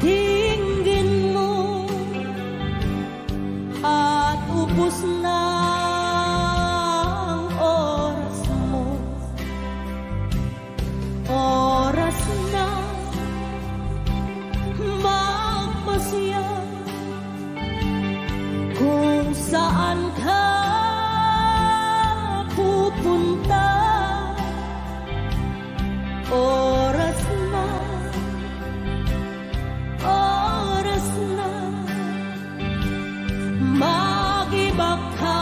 dinggin mo at ubos na ang oras mo. Oras na magpasya kung saan ka pupunta. Oras na mag-iba ka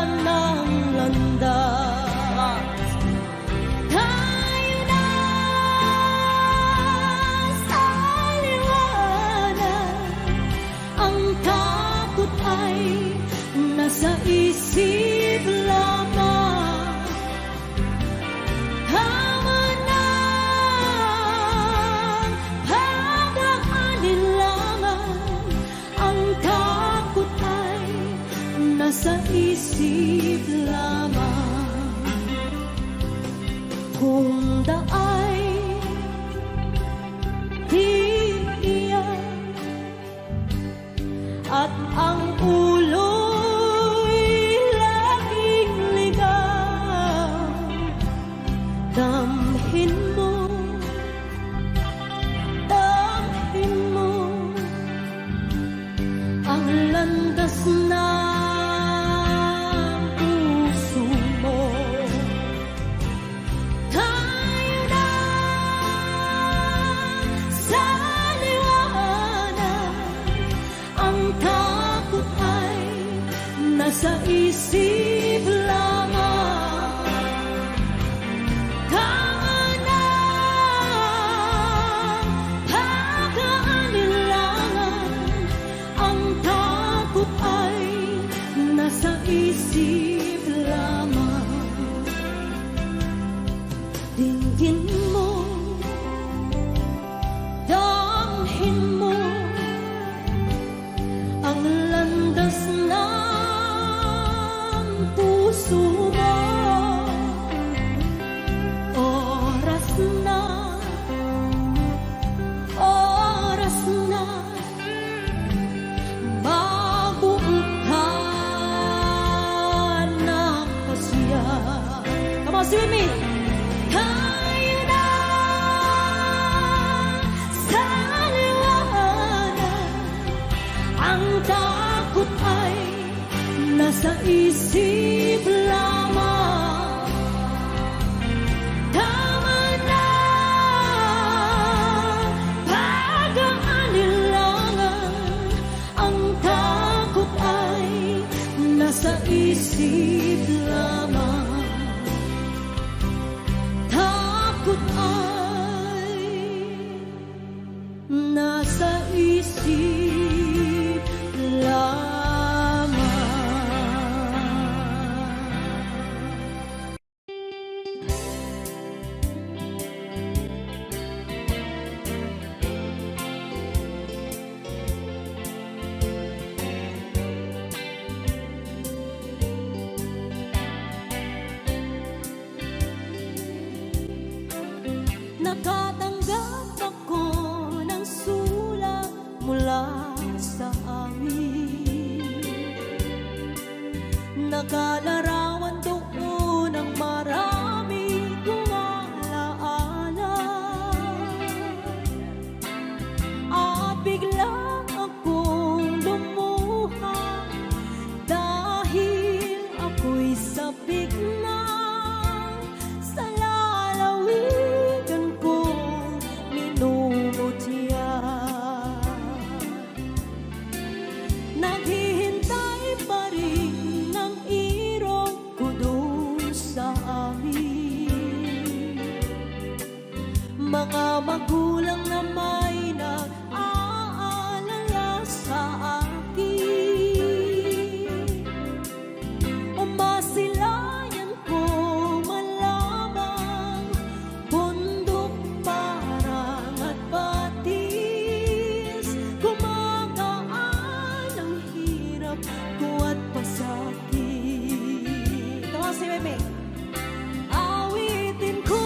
ng landas. Tayo na sa liwanag, ang takot ay nasa isip lamang. Tama na pag-aalinlangan, ang takot ay nasa isip lamang. Kung daay di iyak at ang ulo'y laging ligaw, damhin mo ang landas ng puso mo. Tayo na sa liwanag, ang takot ay nasa isip lamang. Tama na pag-aalinlangan, ang takot ay nasa isip lamang. Dinggin mo, damhin mo ang landas ng puso mo. Oras na mabuo ka ng pasya. Come on, sing me! Tayo na sa liwanag, ang takot ay nasa isip lamang. Tama na pag-aalinlangan, ang takot ay nasa isip lamang. Takot ay nasa isip lamang. Nakatanggap ako ng sulat mula sa amin. Nakalarawan doon ang marami kong alaala. At bigla akong lumuha dahil ako'y sabik na sa lalawigan kong minumutya. Naghihintay pa rin ng irog ko doon sa amin. Mga magulang na may nag-aalala sa akin. Umasilayan ko malamang bundok parang at batis. Gumagaan ang hirap ko at pasakit. Ito si Meme. Awitin ko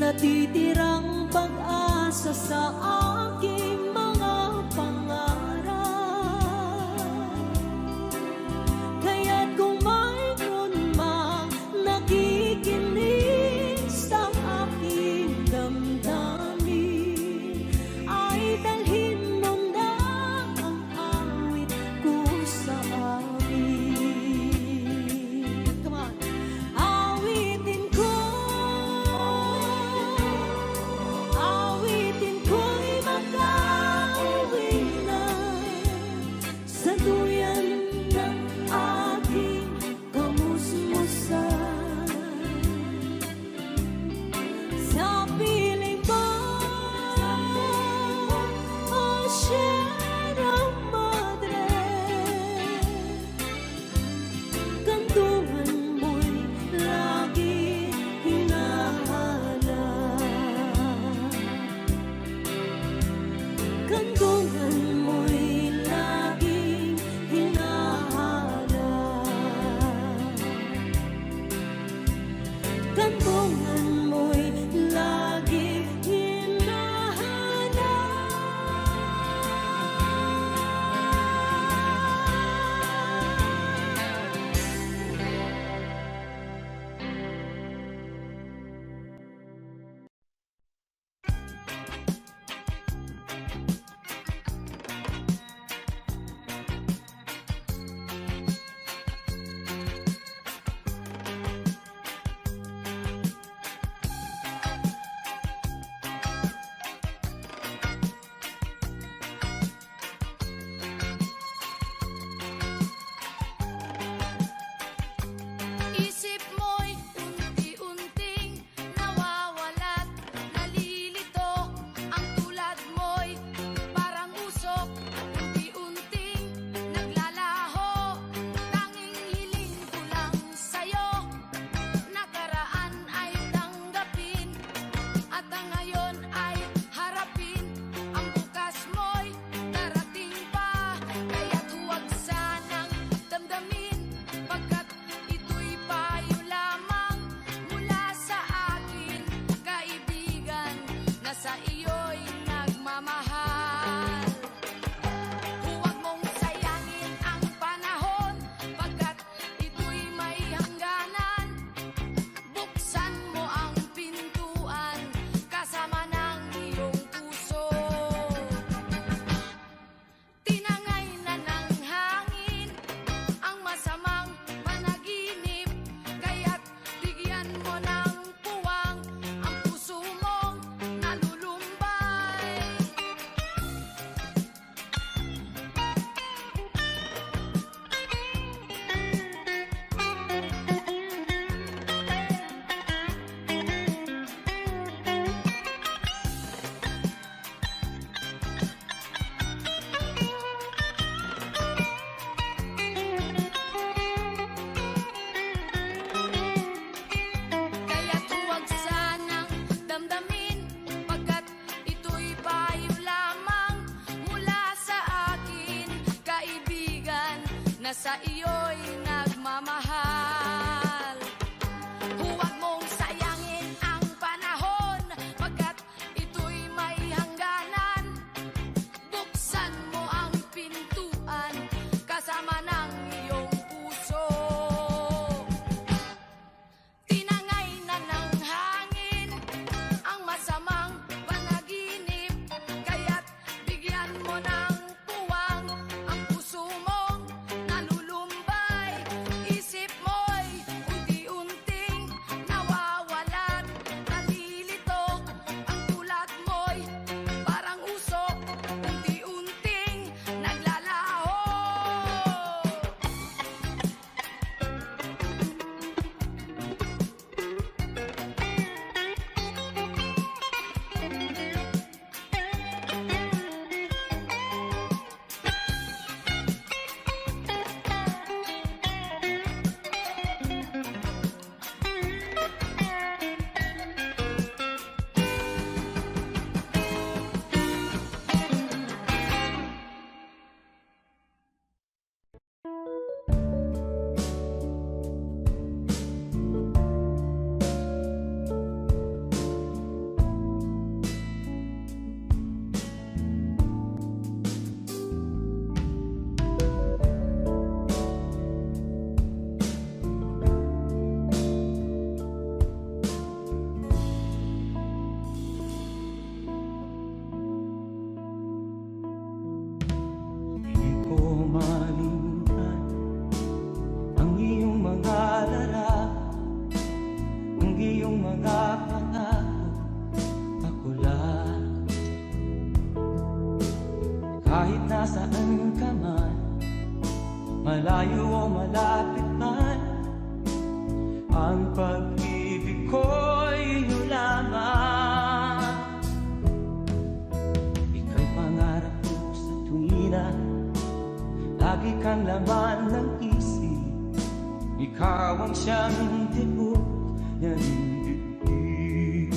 natitirang pag-asa sa aking mga pangarap. Kaya't kung mayroon mang nakikinig sa aking damdamin, ay dalhin mo na ang awit ko sa amin. Come on. Awitin ko'y mag-awi na sa duyan ng aking kamusmusan. Sa piling mo, oh Sierra Madre, kantungan mo'y lagi hinahanap. Kantungan mo'y laging hinahanap. Kantungan mo'y laging hinahanap. Isip mo'y unti-unting nawawalat, nalilito. Ang tulad mo'y parang usok, unti-unting naglalaho. Tanging hiling ko lang sa'yo, nakaraan ay tanggapin, at ang ngayon ay harapin. Ang bukas mo'y darating pa, kaya't huwag sanang damdamin, pagkat ito'y payo lamang mula sa akin, kaibigan, na sa iyo'y nagmamahal. Huwag mong sayangin ang panahon, pagkat ito'y may hangganan. Buksan mo ang pintuan, kasama ng iyong puso. Tinangay na ng hangin ang masamang panaginip, kaya't bigyan mo ng puwang ang puso mong nalulumbay. Kaya't huwag sanang damdamin, pagkat ito'y payo lamang mula sa akin, kaibigan, na sa iyo'y nagmamahal. Huwag mong sayangin ang panahon, pagkat ito'y may hangganan. Buksan mo ang pintuan, kasama ng iyong puso. Tinangay na ng hangin ang masamang panaginip, kaya't bigyan mo ng puwang ang puso mong nalulumbay. Kahit nasaan ka man, malayo o malapit man, ang pag-ibig ko'y iyo lamang. Ika'y pangarap ko sa tuwina, lagi kang laman ng isip. Ikaw ang siyang tibok ng dibdib.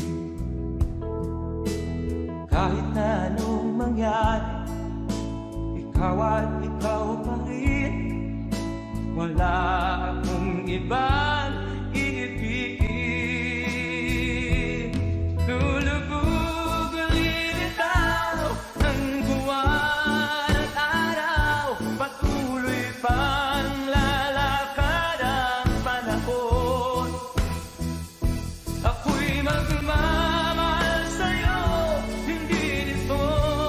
Kahit na anong mangyari, ikaw at ikaw pa rin. Wala akong ibang iibigin. Lulubog lilitaw ang buwan at araw, patuloy pang lalakad ang panahon. Ako'y magmamahal sa'yo, hindi nito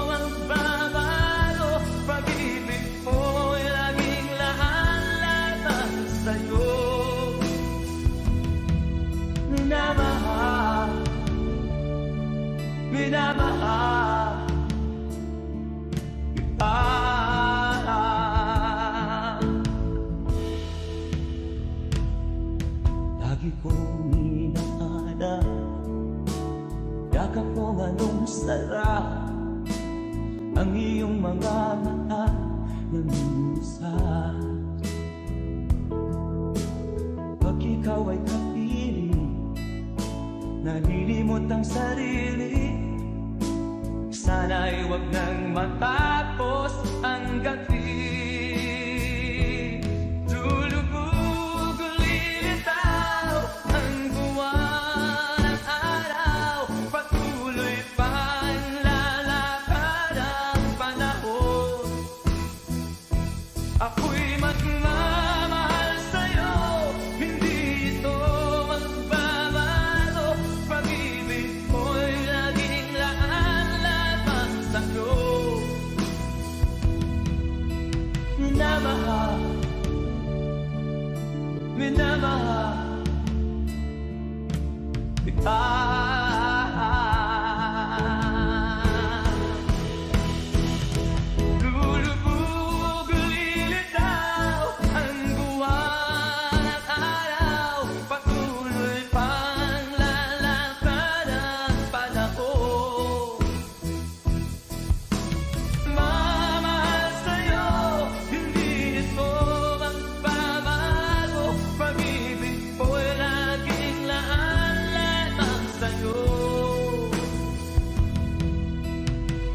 magbabago. Pag-ibig ko'y laging laan-laan sa'yo. Minamahal, minamahal kita. Lagi kong inahanap, yakap mo anong sarap, ang iyong mga mata nag-uusap. Pag ikaw ay kapiling, nalilimot ang sarili. Sana'y wag nang matapos ang gabi. Lulubog lilitaw ang buwan at araw, patuloy pang lalakad ang panahon. Ako'y magmamahal sa'yo, hindi ito magbabago. Pag-ibig ko'y laging laan-laan sa'yo. Minamahal, minamahal kita. Lulubog lilitaw ang buwan at araw, patuloy pang lalakad ang panahon. Mamahal sa'yo, hindi ito magbabago. Pag-ibig ko'y laging laan-laan sa'yo.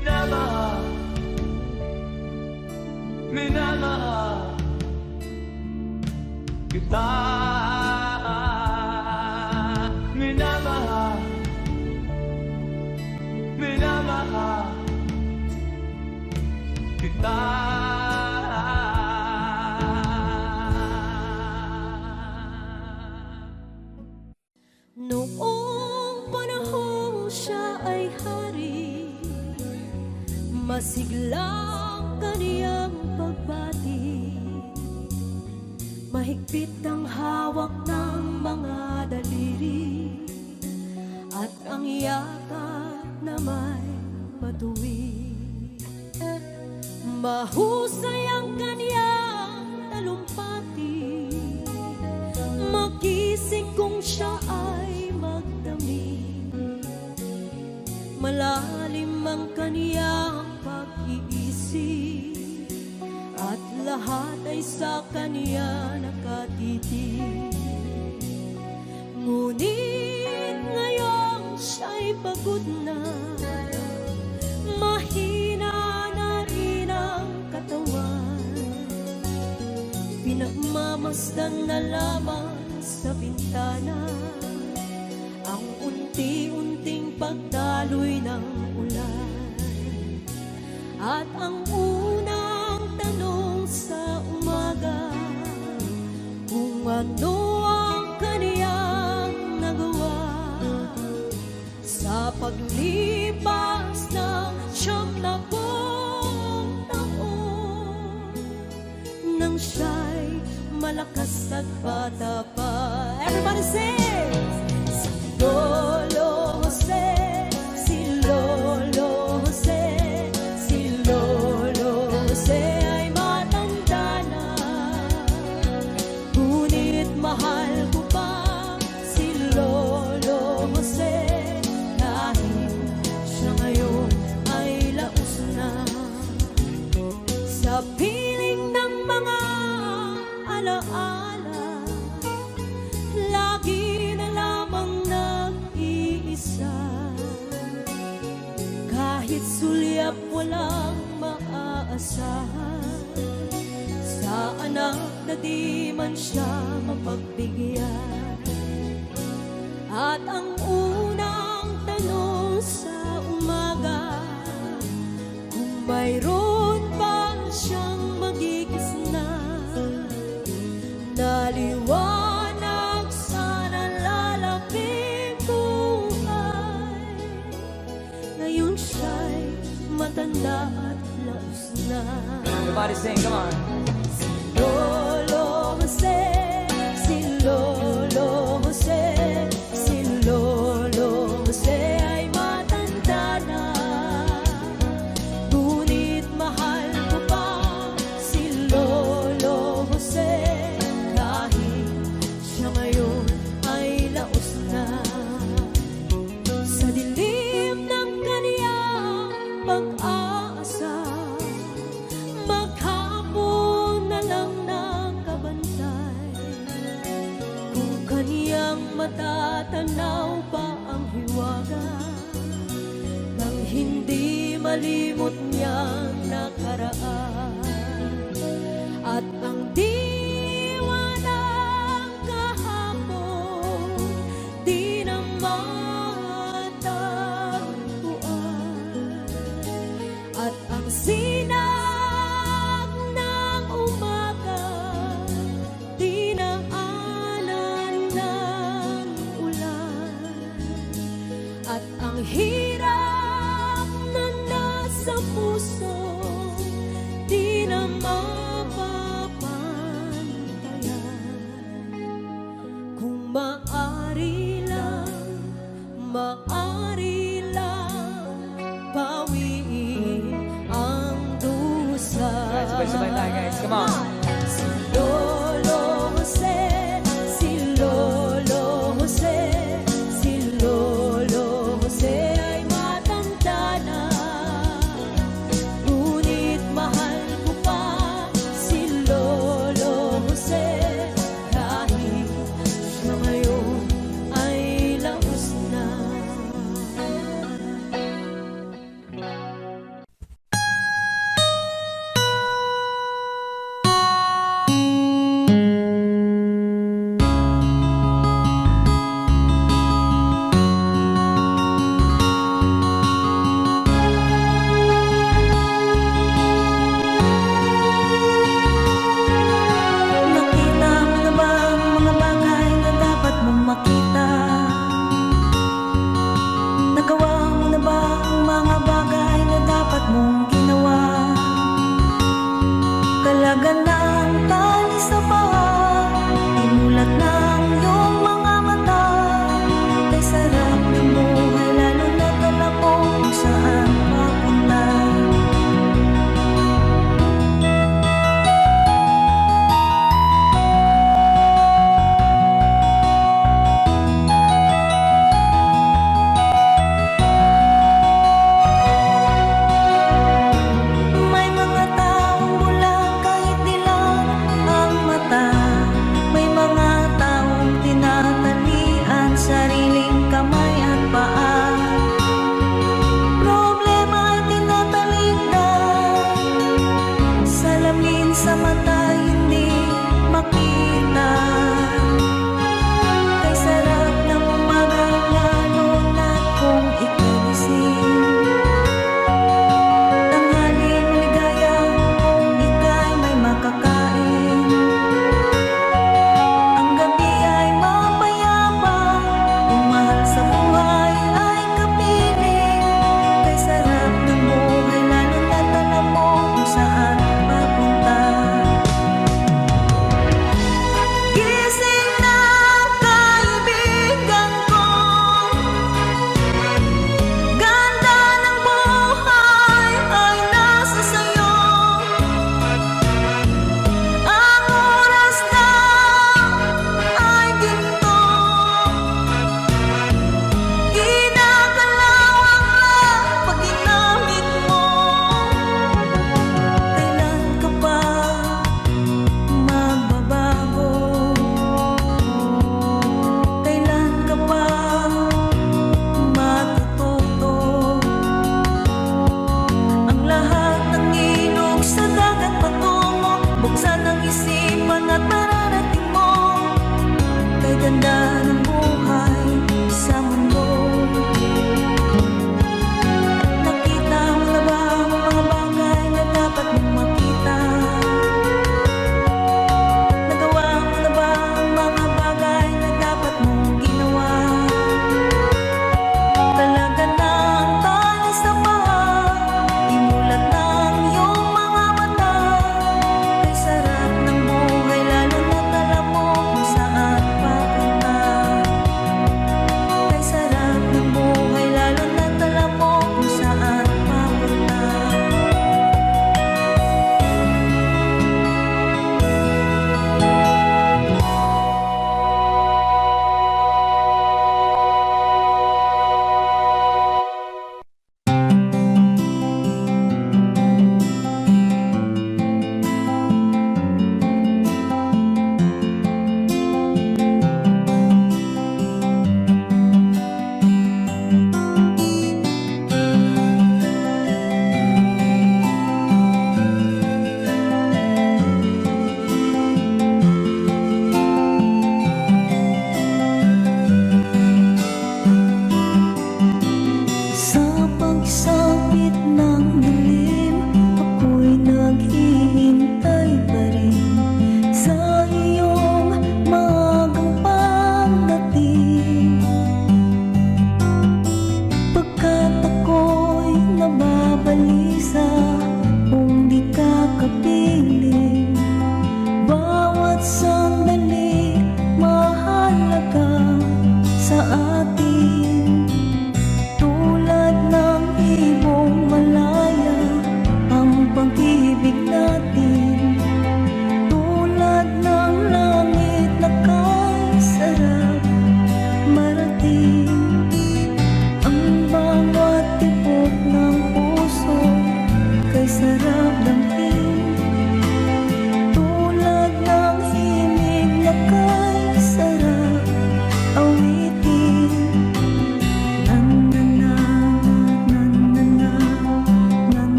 Minamahal, minamahal kita. Minamahal, minamahal kita. Noong panahong siya ay hari, masiglang kaniyang pagbati. Mahigpit ang hawak ng mga daliri, at ang yakap na may matuwid. Mahusay ang kaniyang talumpati, magising kung siya ay magdamig. Malalim ang kaniyang pag-iisip, at lahat ay sa kaniya nakatitig. Ngunit ngayong siya'y pagod na, mahina na rin ang katawan. Pinagmamasdan na lamang sa bintana ang unti-unting pagdaloy ng ulan. At ang unang tanong sa umaga, kung ano ang kaniyang nagawa sa paglipas ng 70 taon, nang siya'y malakas at bata pa. Everybody sing! Si Lolo Jose, si Lolo Jose, si Lolo Kahit sulyap walang maaasahan, sa anak na di man siya mapagbigyan. At ang unang tanong sa umaga, kung mayroon ba siyang magikisna, naliwanag sa nalalaping buhay. Ngayon siya'y matanda at laos na. Everybody sing, come on. Lolo Jose, si Lolo Jose, si Lolo Jose ay matanda na. Ngunit mahal ko pa si Lolo Jose, kahit siya ngayon ay laos na. Sa dilim ng kaniyang pag-aasa, maghapon na lang nakabantay. Kung kaniyang matatanaw pa ang hiwaga, nang hindi malimot niyang nakaraan. At ang diwa ng kahapon di na matagpuan. At ang sinag ng umaga di na anan ng ulan. At ang hirap na nasa puso di na mapapantayan. Kung maari lang bawiin ang dusa. Sabay-sabay tayo, guys. Come on. Si Lolo Jose, si Lolo Jose, si Lolo Jose ay matanda na. Ngunit mahal ko pa si Lolo Jose, kahit siya ngayon ay laos na.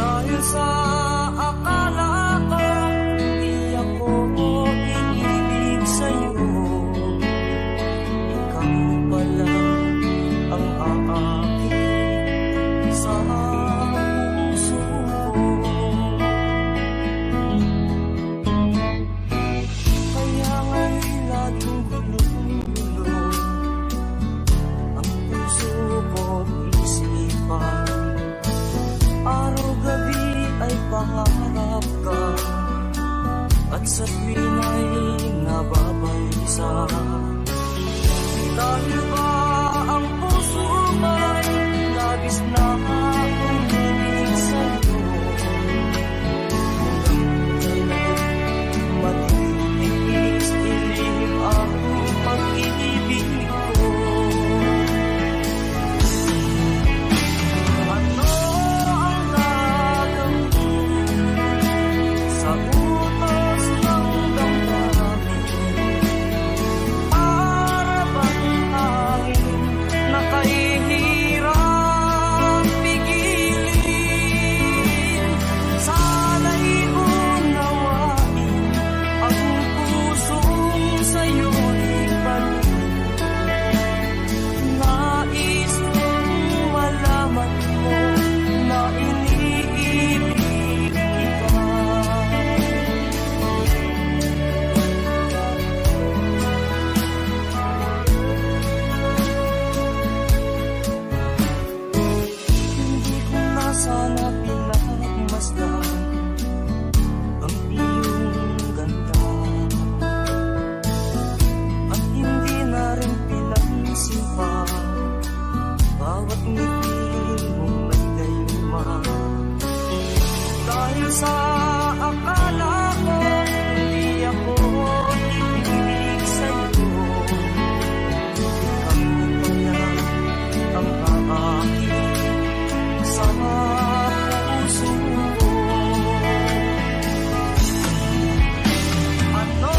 Dahil sa akala ko di ako iibig sa'yo, ikaw pala ang aakit sa puso ko. Kaya nga'y laging gulo-gulo ang puso ko't isipan. Araw-gabi ay pangarap ka, at sa tuwing ay nababalisa. Dahil ba ang puso ko'y labis na umiibig sa'yo, matitis-ilim ang pag-ibig ko. Ano ang gagawin sa utos ng damdamin? Para bang hangin na kahihirap pigilin? Sana'y unawain ang pusong sa'yo'y baliw. Nais kong malaman mo na iniibig kita. Hindi ko na sana pinagmasdan ang iyong ganda, at hindi na rin pinansin pa bawat ngiti mong may gayuma. Dahil sa akala ko hindi ako iibig sa'yo, ikaw pala ang aakit sa puso ko. Ano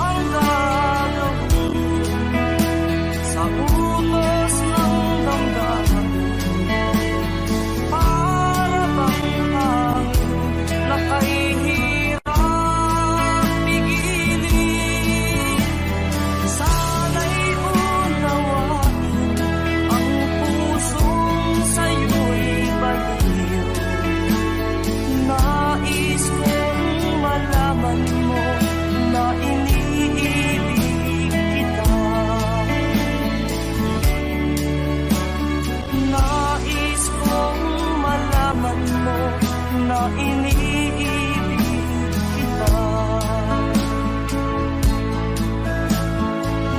ang gagawin sa utos ng damdamin? Para bang hangin na kahihirap pigilin? Sana'y unawain ang pusong sa'yo'y baliw. Nais kong malaman mo na iniibig kita. Nais kong malaman mo na iniibig kita.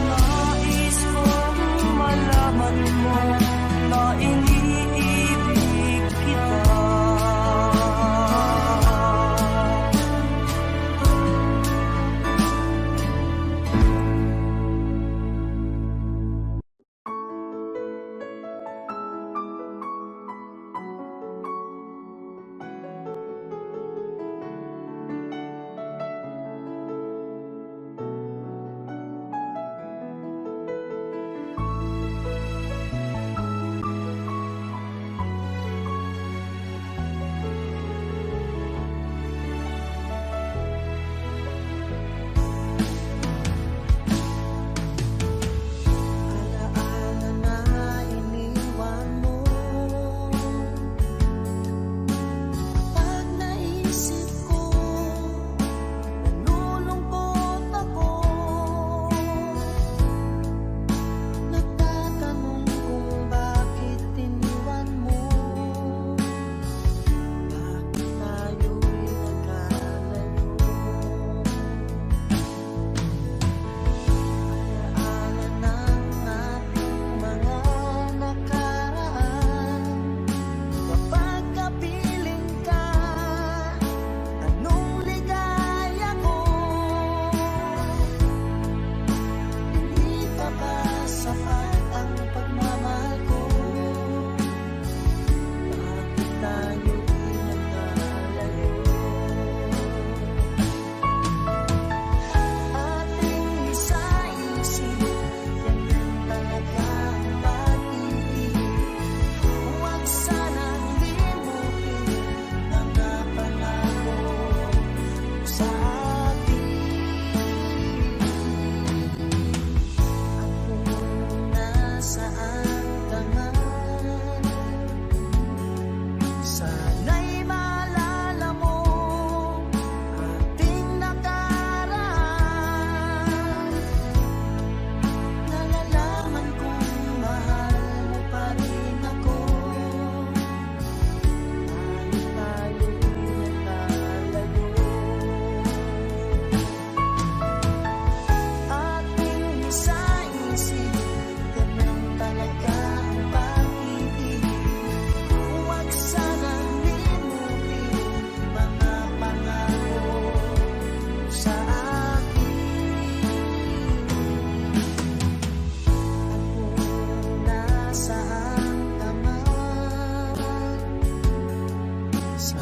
Nais kong malaman mo na iniibig kita.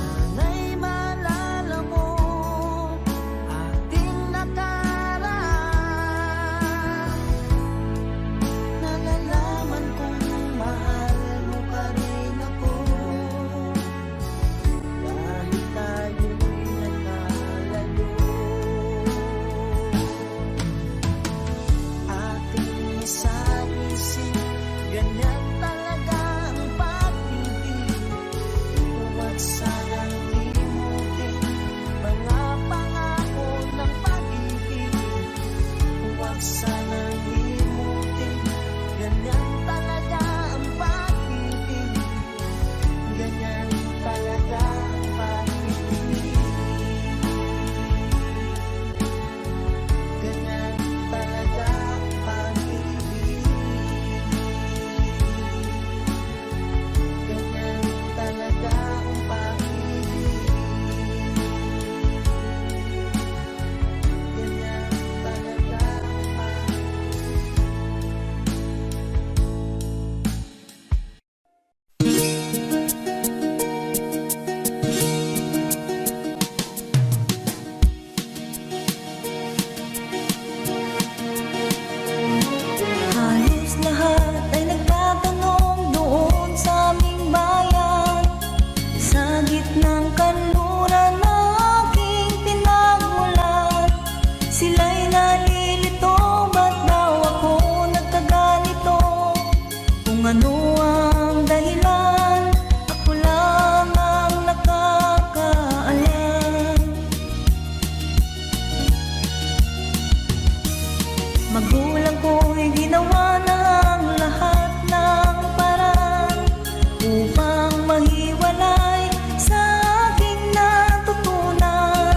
Sana'y maalala mo ating nakaraan. Nalalaman kong mahal mo pa rin ako, kahit tayo'y nagkalayo. Ating isang-isip, ganyan talaga ang pag-ibig. Huwag sanang limutin mga pangako ng pag-ibig. Huwag sanang limutin, ganyan talaga ang pag-ibig. Ganyan talaga ang pag-ibig. Ganyan talaga ang pag-ibig. Ganyan talaga ang pag-ibig. Ganyan talaga ang pag-ibig. Halos lahat ay nagtatanong doon sa aming bayan, sa gitnang kanluran na aking pinagmulan. Sila'y nalilito, ba't daw ako nagkaganito? Kung ano ang dahilan, ako lang ang nakakaalam. Magulang ko'y ginawa na ang lahat ng paraan upang mahiwalay sa aking natutunan.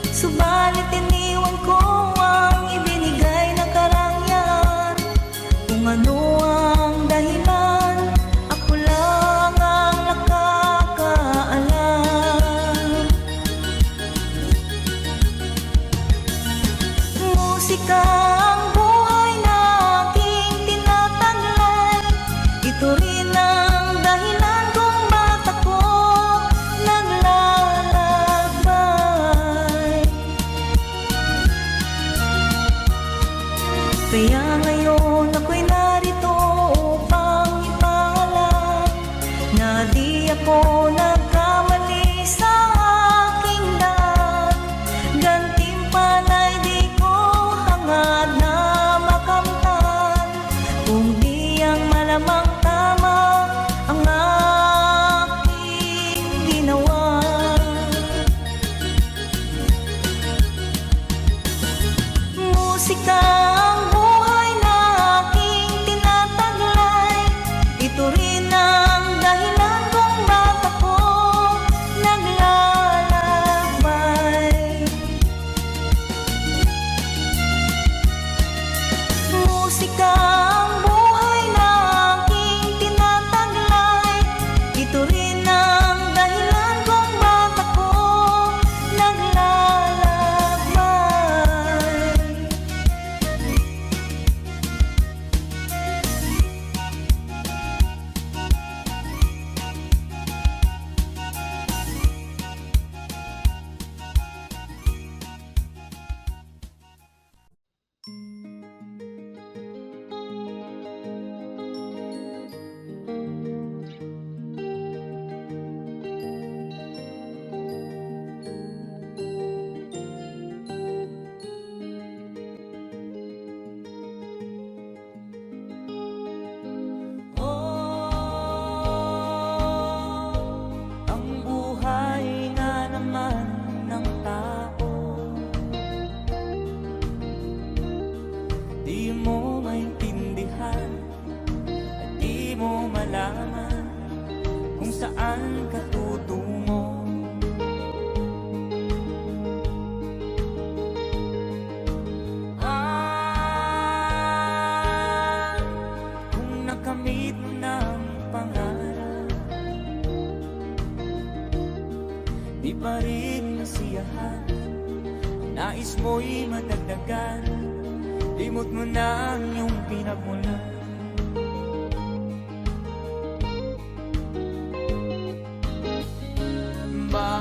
Subalit iniwan ko ang ibinigay na karangyaan. Kung ano ang dahilan, ako lang ang nakakaalam. Musika ang buhay na aking tinataglay. Ito rin ang dahilan kung ba't ako naglalakbay. Kaya ngayon ako'y narito upang ipaalam na di ako nagkamali sa aking daan. Gantimpala'y di ko hangad na makamtan, kung di ang malamang tama ang aking ginawa. Musika ang buhay na aking tinataglay. Ito rin ang dahilan kung ba't ako naglalakbay. Musika ang buhay na aking tinataglay. Ito rin ang dahilan kung ba't ako naglalakbay. Ang buhay nga naman ng tao, di mo maintindihan at di mo malaman kung saan ka tutungo. Kung nakamit mo ng pangarap, di pa rin nasiyahan. Nais mo'y madagdagan, limot mo na ang iyong pinagmulan. Ba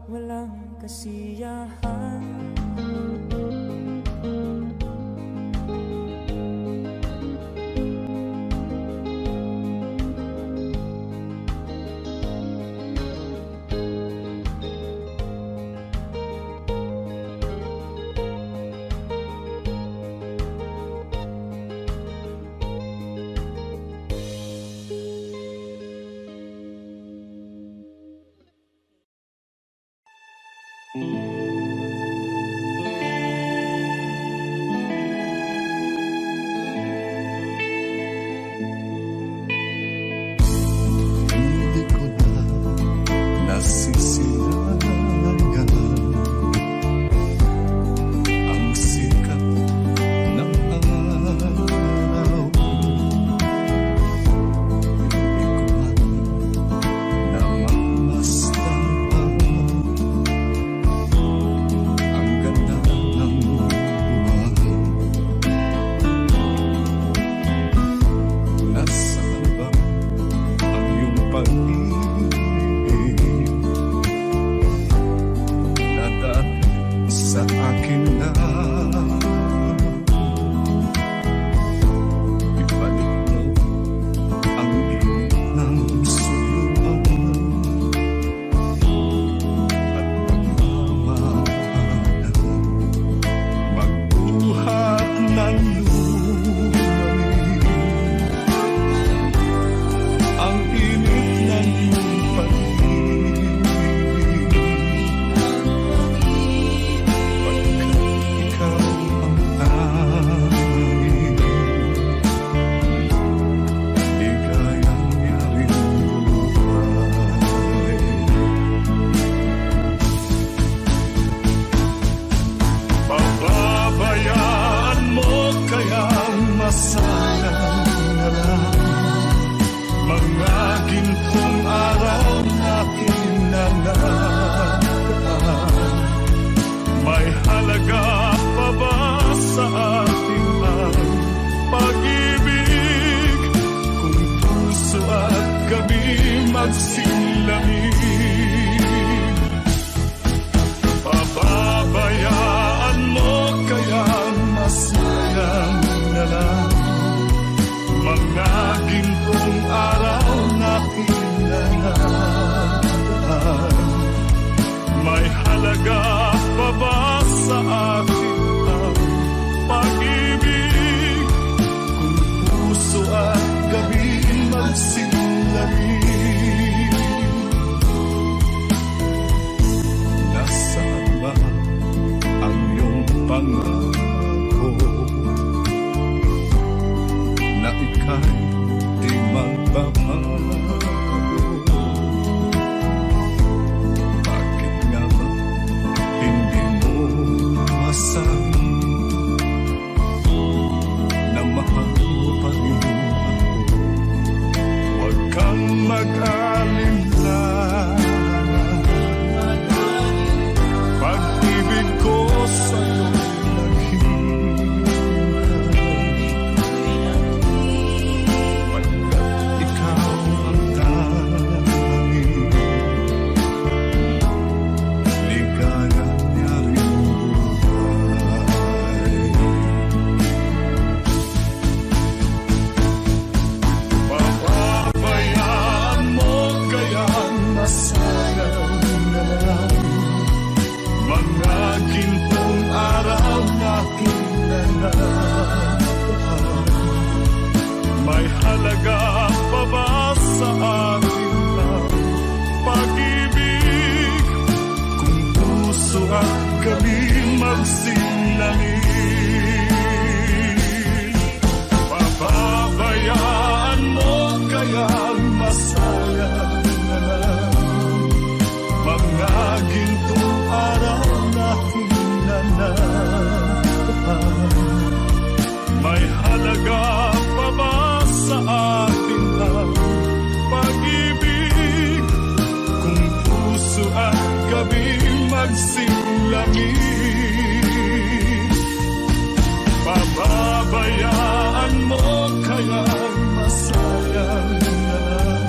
walang kasiyahan. Hindi ko na nasisilayan ang sikat ng araw. Hindi ko man namamasdan ang ganda ng buhay. Nasaan ba ang iyong pag-ibig na dati sa akin na ibalik mo ang init ng sulungan at pagmamahal. Magbuhat ng lumalim ang init ng iyong pag-ibig, pagkat ikaw ang tanging ligayang yaring buhay. Pababayaan mo kaya masayang na lang mga gintong araw natin na nakaraan. May halaga pa ba sa atin ang pag-ibig kung puso at gabi magsilamig? Pababayaan mo kaya masayang na lang mga gintong araw natin na nakaraan. May halaga pa ba sa atin ang pag-ibig kung puso at gabi magsilamig? Nasaan ba ang iyong pangako na ika'y di magbabago? Bakit nga ba hindi mo masabi na mahal mo pa rin ako? Huwag kang mag-alinlangan, pag-ibig ko sa'yo pagkat ikaw ang tanging ligayang yaring buhay. Pababayaan mo kaya masayang na lang mga gintong araw natin na nakaraan. May halaga pa ba sa atin ang pag-ibig kung puso at gabi magsilamig? Pababayaan mo kaya masayang na lang mga gintong araw natin na nakaraan. May halaga pa ba sa atin ang pag-ibig kung puso at gabi magsilamig? Pababayaan mo kaya masayang na lang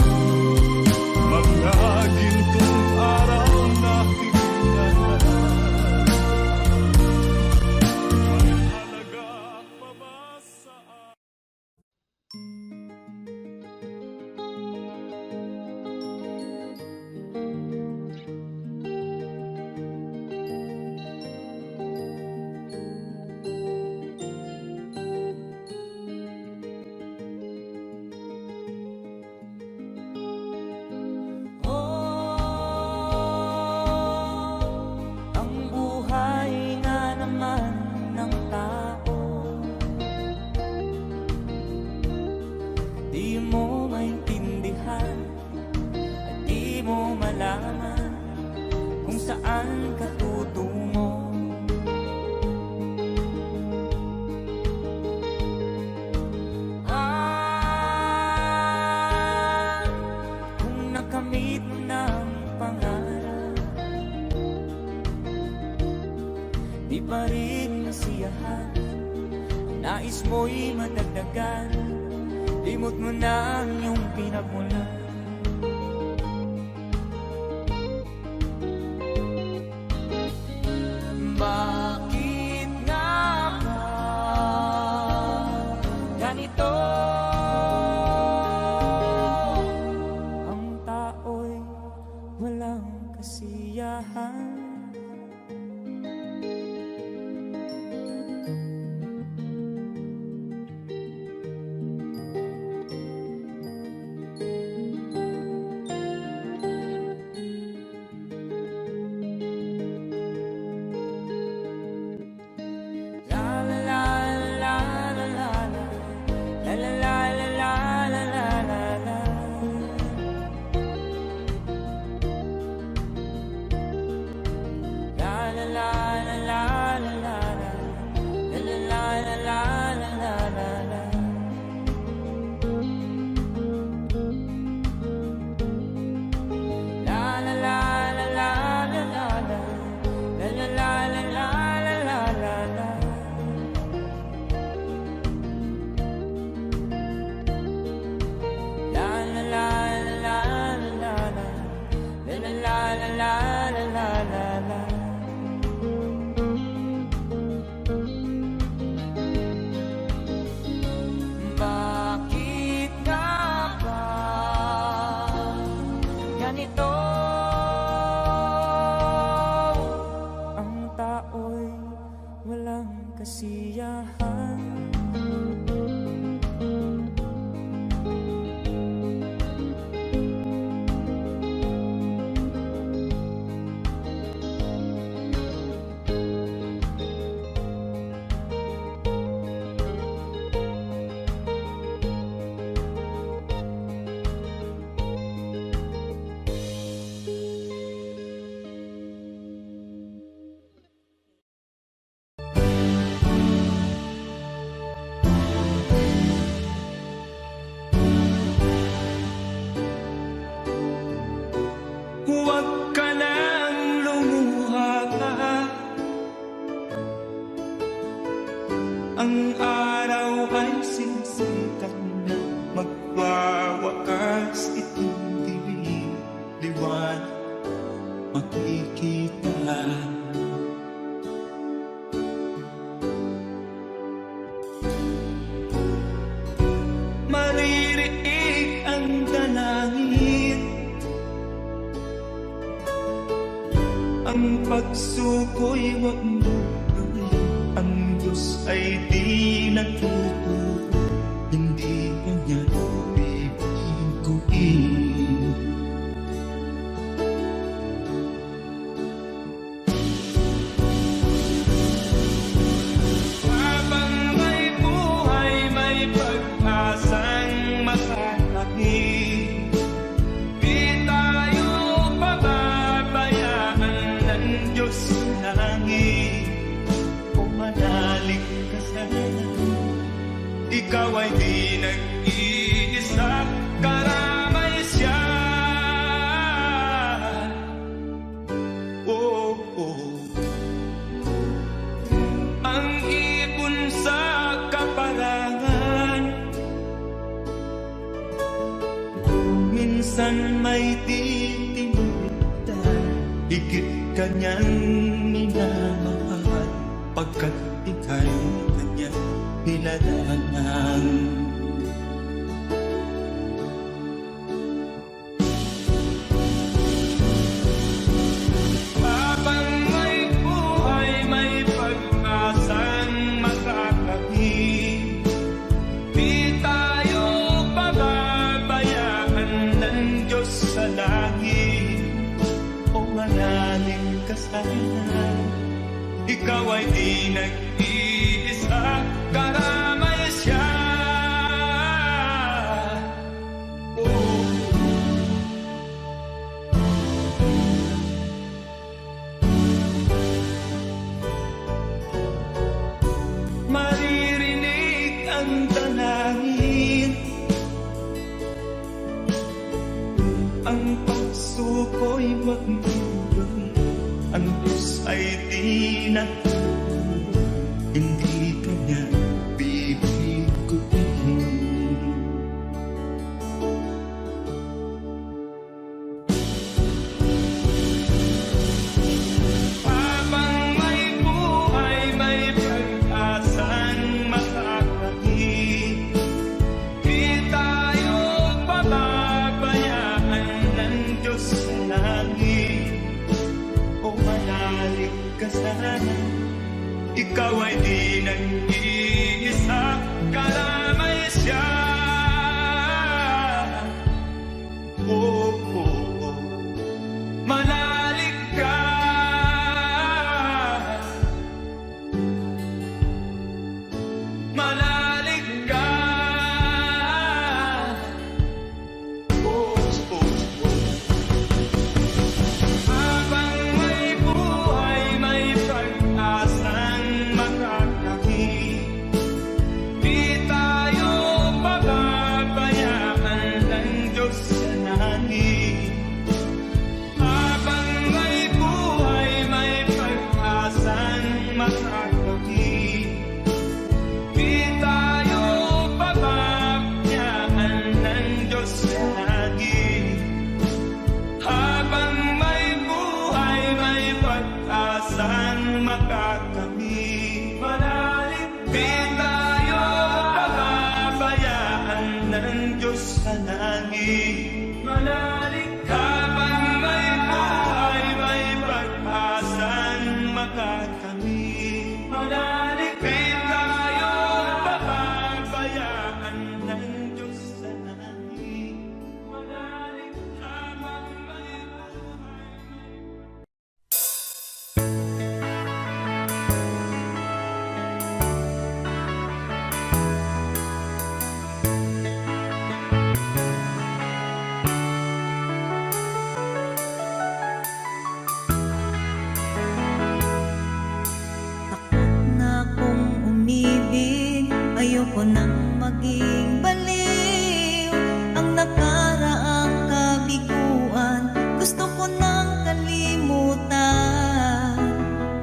mga gintong araw natin saan ka tutungo. Kung nakamit mo ng pangarap, di pa rin nasiyahan, nais mo'y madagdagan, limot mo na ang iyong pinagmulan. Bakit nga ba ganito? Ang tao'y walang kasiyahan. Bakit nga ba ganito? Ang tao'y walang kasiyahan. Huwag ka nang lumuha pa, ang araw ay sisikat na, magwawakas itong dilim, liwanag makikita. Maririig ang dalangin, ang pagsuko'y wag mo gawin. Ang Diyos ay di natututo, hindi ka niya bibiguin. Habang may buhay, may pag-asang makalaki, di tayo pababayaan ng Diyos sa langit. O manalig ka sana, ikaw ay di nag-iisa, karamay siya. Oh, oh. Ang ipon sa kaparangan, minsan may titimitan, higit kanyang minamahal, pagkat ika'y kanyang nilalangan. Habang may buhay, may pag-asang makakahig, di tayo pababayaan ng Diyos sa langit. O manalig ka sana, ikaw ay di nag-iisa, karamay siya. Oh. ang Diyos ay di natutulog, hindi kanya bibiguin. Habang may buhay, may pag-asang makakain. Di tayo pababayaan ng Diyos sa langit. O manalig ka sana, ikaw ay di nag-iisa, kalamay siya. Oh, oh, oh. Manalig ka. Manalig ka. Oh, oh, oh. Habang may buhay, may pag-asang makakain. Di tayo pababayaan ng Diyos sa langit. Habang may buhay, may pag-asang makakain. Di tayo pababayaan ng Diyos sa langit. Habang may buhay, may pag-asang makakamit. Manalig, di tayo pababayaan ng Diyos sa langit. Manalig, habang may buhay, may pag-asang makakamit. Manalig, di tayo pababayaan ng Diyos sa langit. Manalig, habang may buhay, Takot na akong umibig, ayoko nang maging baliw. Ang nakaraang kabiguan, gusto ko nang kalimutan.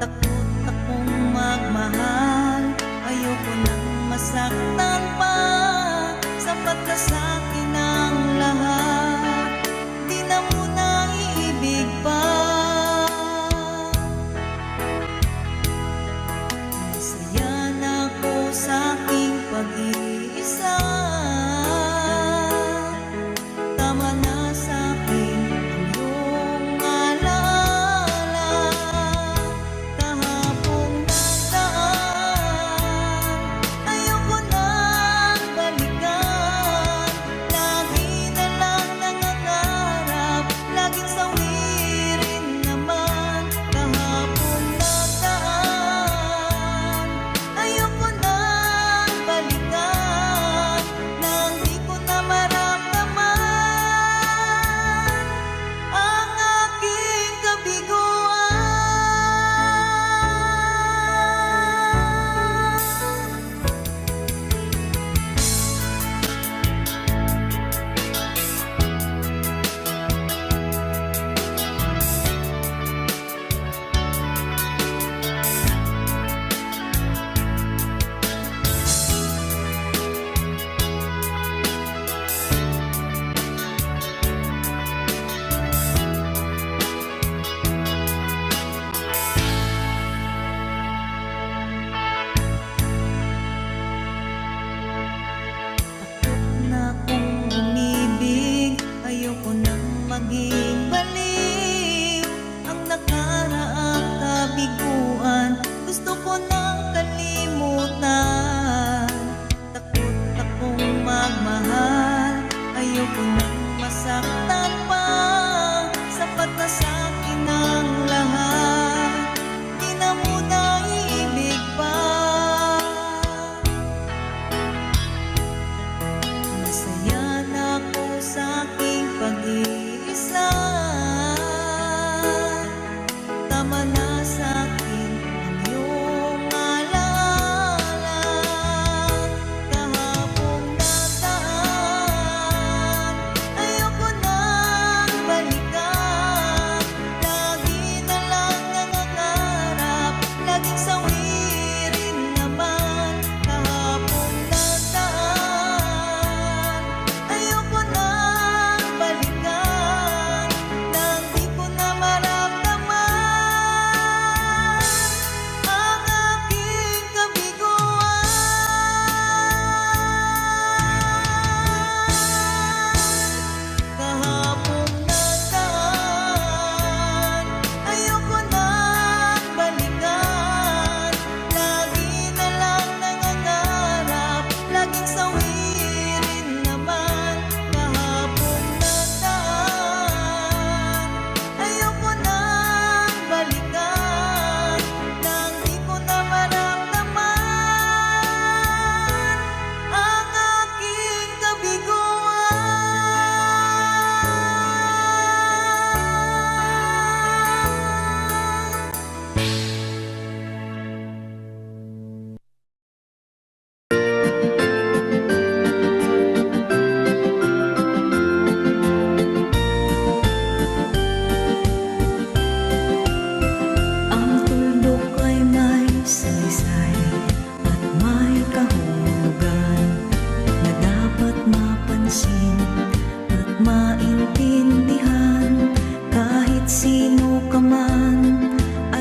Takot akong magmahal, ayoko nang masaktan pa. Sapat na sa'kin ang lahat, di na muna iibig pa. Masaya na ako sa aking pag-iisa. Tama na sa'kin ang iyong alaala. Kahapong nagdaan, ayoko nang balikan. Lagi na lang nangangarap, laging sawirin naman. Kahapong nagdaan, ayoko nang balikan. Nang di ko na maramdaman ang aking kabiguan. Takot na akong umibig, ayoko nang maging baliw. Ang nakaraang kabiguan, gusto ko nang kalimutan. Takot akong magmahal, ayoko nang masaktan pa. Sapat na sa'kin ang lahat, di na muna iibig pa. Masaya na ako sa aking pag-iisa. Tama na sa'kin ang iyong alaala. Kahapong nagdaan, ayoko nang balikan. Lagi na lang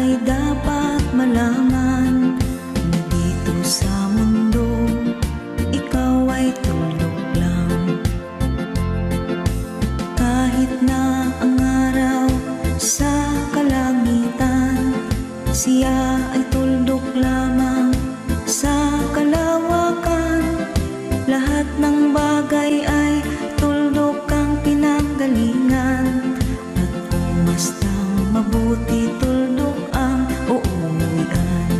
ay dapat malaman na dito sa mundo ikaw ay tulog lang. Kahit na ang araw sa kalangitan, siya ay tuldok lamang sa kalawakan. Lahat ng bagay ay tuldok ang pinanggalingan, at kung bastang mabuti tuldok ang uuwian.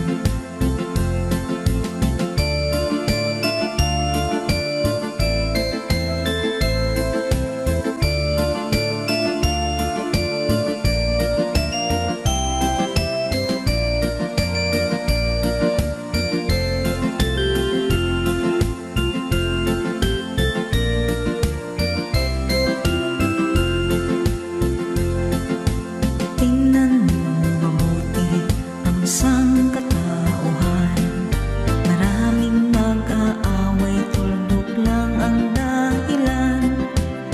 Tingnan mo mabuti ang sangkatauhan. Maraming mag-aaway, tuldok lang ang dahilan.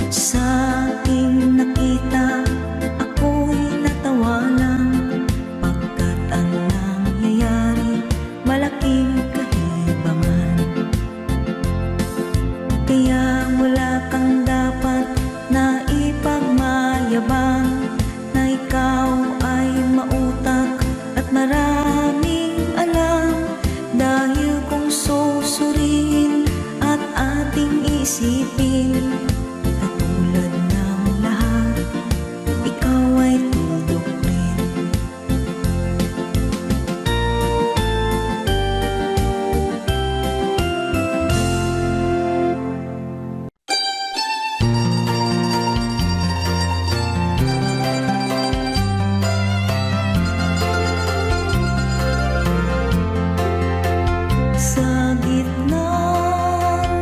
Sa aking nakita, ako'y natawa lang, pagkat ang nangyayari malaking kahibangan. Kaya wala kang dapat na ipagmayabang, na ikaw ay mautak at maraming alam. Dahil kung susuriin at ating isipin, katulad ng lahat, ikaw ay tuldok rin. Sa gitna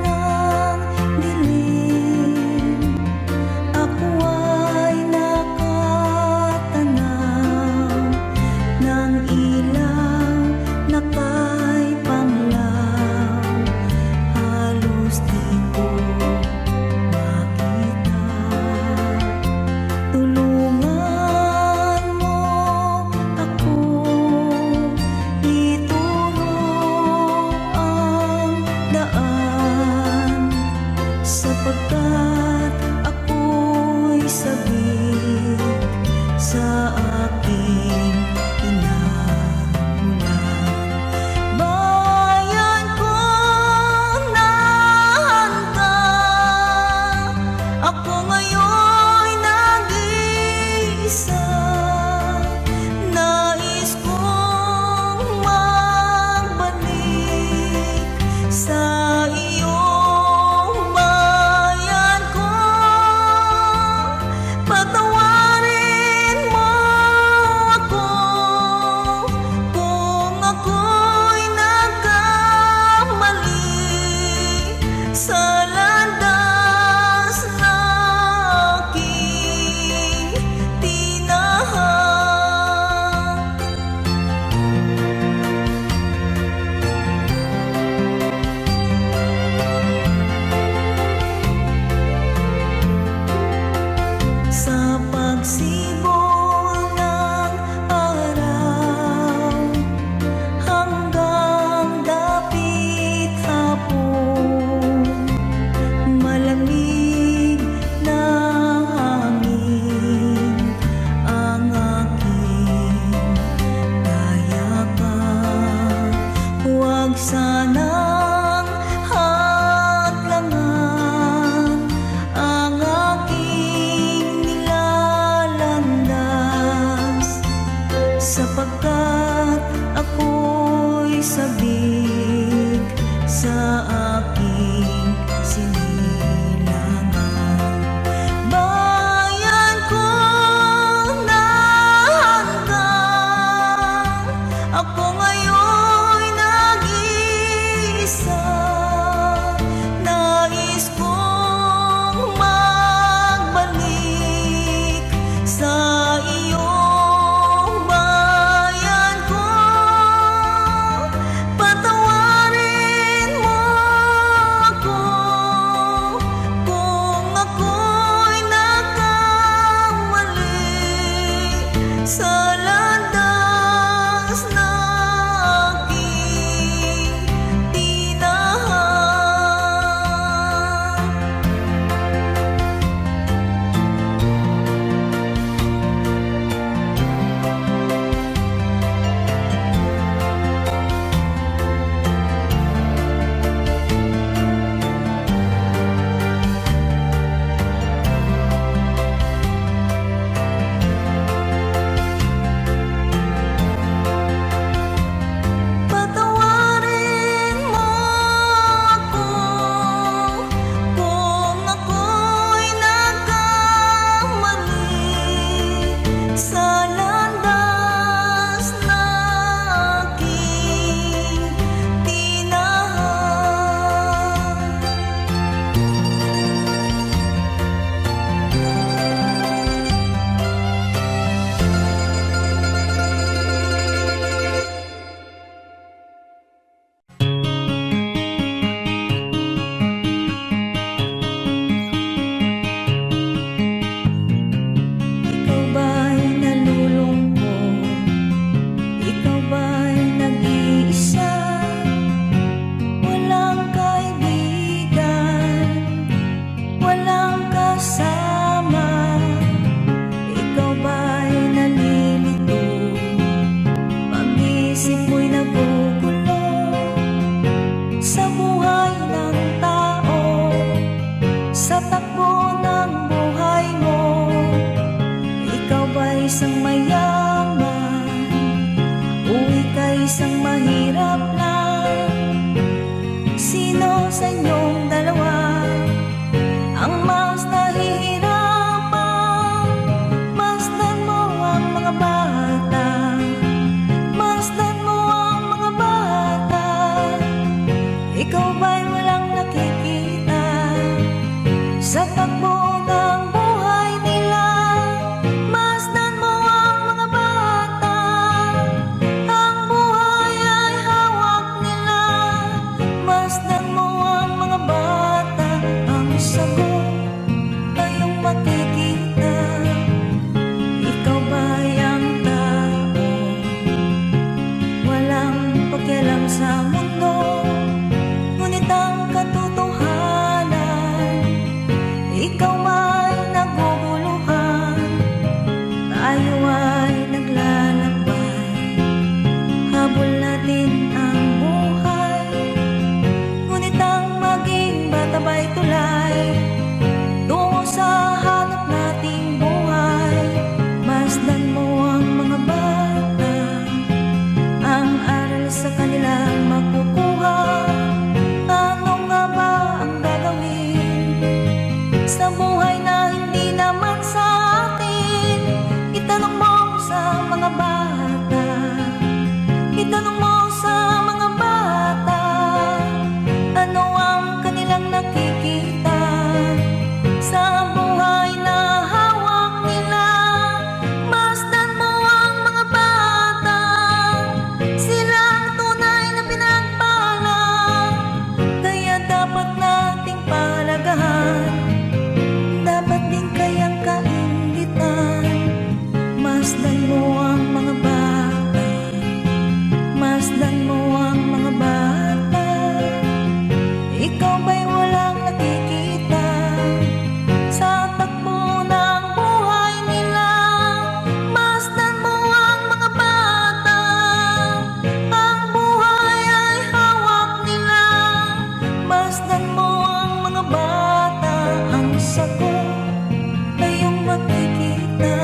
ng dilim, ako ay nakatanaw ng ilaw na kay panglaw. Halos di ko makita. Tulungan mo ako, ituro ang daan, sapagkat ako'y sabik sa aking pinagmulan. Bayan kong nahanda, ako ngayon'y nag-iisa. Nais kong magbalik sa iyong bayan ko. Patawarin mo ako kung ako'y nagkamali sa landas na aking tinahak. Sa pagsibol ng araw hanggang dapit hapon, malamig na hangin ang aking kayapan. Huwag sanang hadlangan ang aking nilalandas, sapagkat ako'y sabik sa aking sinilangan. Bayan kong nahanggang, ako ngayon'y nag-iisa. Nais kong magbalik sa iyong bayan ko. Patawarin isang mahirap lang. Sino sa inyong dalawa ang mas nahihirapan? Masdan mo ang mga bata, masdan mo ang mga bata. Ikaw ba'y walang nakikita sa takbo ng buhay nila? Masdan mo ang mga bata, ang buhay ay hawak nila. Masdan mo ang mga bata, ang sagot ay iyong makikita. Ikaw ba'y ang tao, walang pakialam sa mundo, ngunit ang katotohanan, ikaw may naguguluhan. Tayo ay naglalakbay, habol natin ang buhay, ngunit ang maging bata ba'y tulay tungo sa hanap nating buhay. Masdan mo ang mga bata, ang aral sa kanilang makukuha. Ano nga ba ang gagawin sa buhay na hindi naman sa atin? Itanong mo sa mga bata, itanong mo sa mga bata, ano ang kanilang nakikita sa buhay na hawak nila. Masdan mo ang mga bata, sila ang tunay na pinagpala, kaya dapat nating palagahan, dapat din kayang kaingitan. Masdan mo ang mga bata, masdan mo ang mga bata. Ikaw ba'y walang nakikita sa takbo ng buhay nila? Masdan mo ang mga bata, ang buhay ay hawak nila. Masdan mo ang mga bata, ang sagot ay iyong makikita.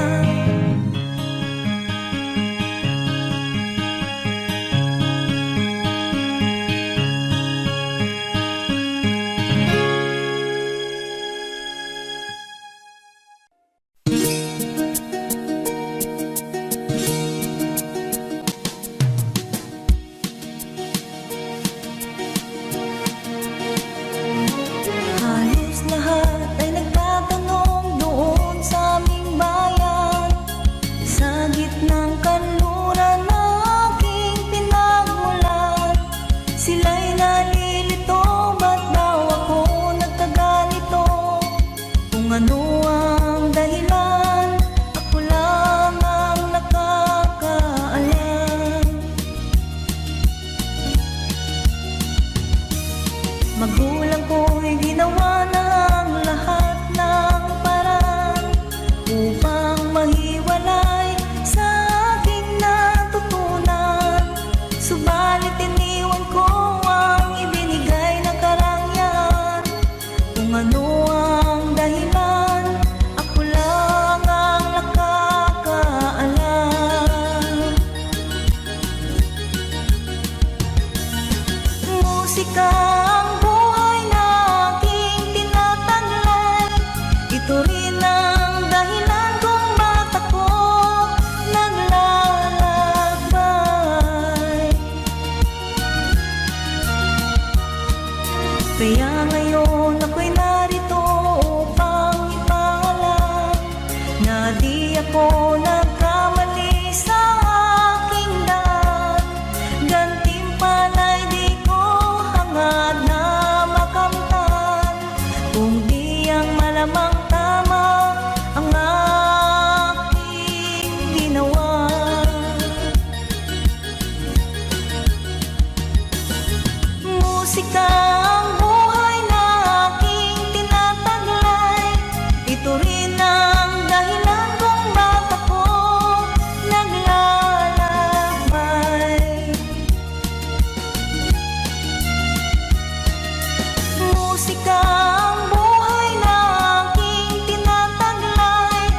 Halos lahat ay nagtatanong doon sa aming bayan, sa gitnang kanluran na aking pinagmulan. Sila'y nalilito, ba't daw ako nagkaganito? Kung ano ang dahilan, ako lang ang nakakaalam. Magulang ko'y ginawa na ang lahat ng paraan upang mahiwalay sa aking natutunan. Subalit iniwan ko ang ibinigay na karangyaan. Kung ano ang dahilan, ako lang ang nakakaalam. Musika ang buhay na aking tinataglay. Ito rin ang dahilan kung ba't ako naglalakbay. Kaya ngayon ako'y narito upang ipaalam na di ako nagkamali sa aking daan. Gantimpala'y di ko hangad na makamtan, kung di ang malamang tama ang aking ginawa. Musika ang buhay na aking tinataglay. Ito rin ang dahilan kung ba't ako naglalakbay. Musika ang buhay na aking tinataglay.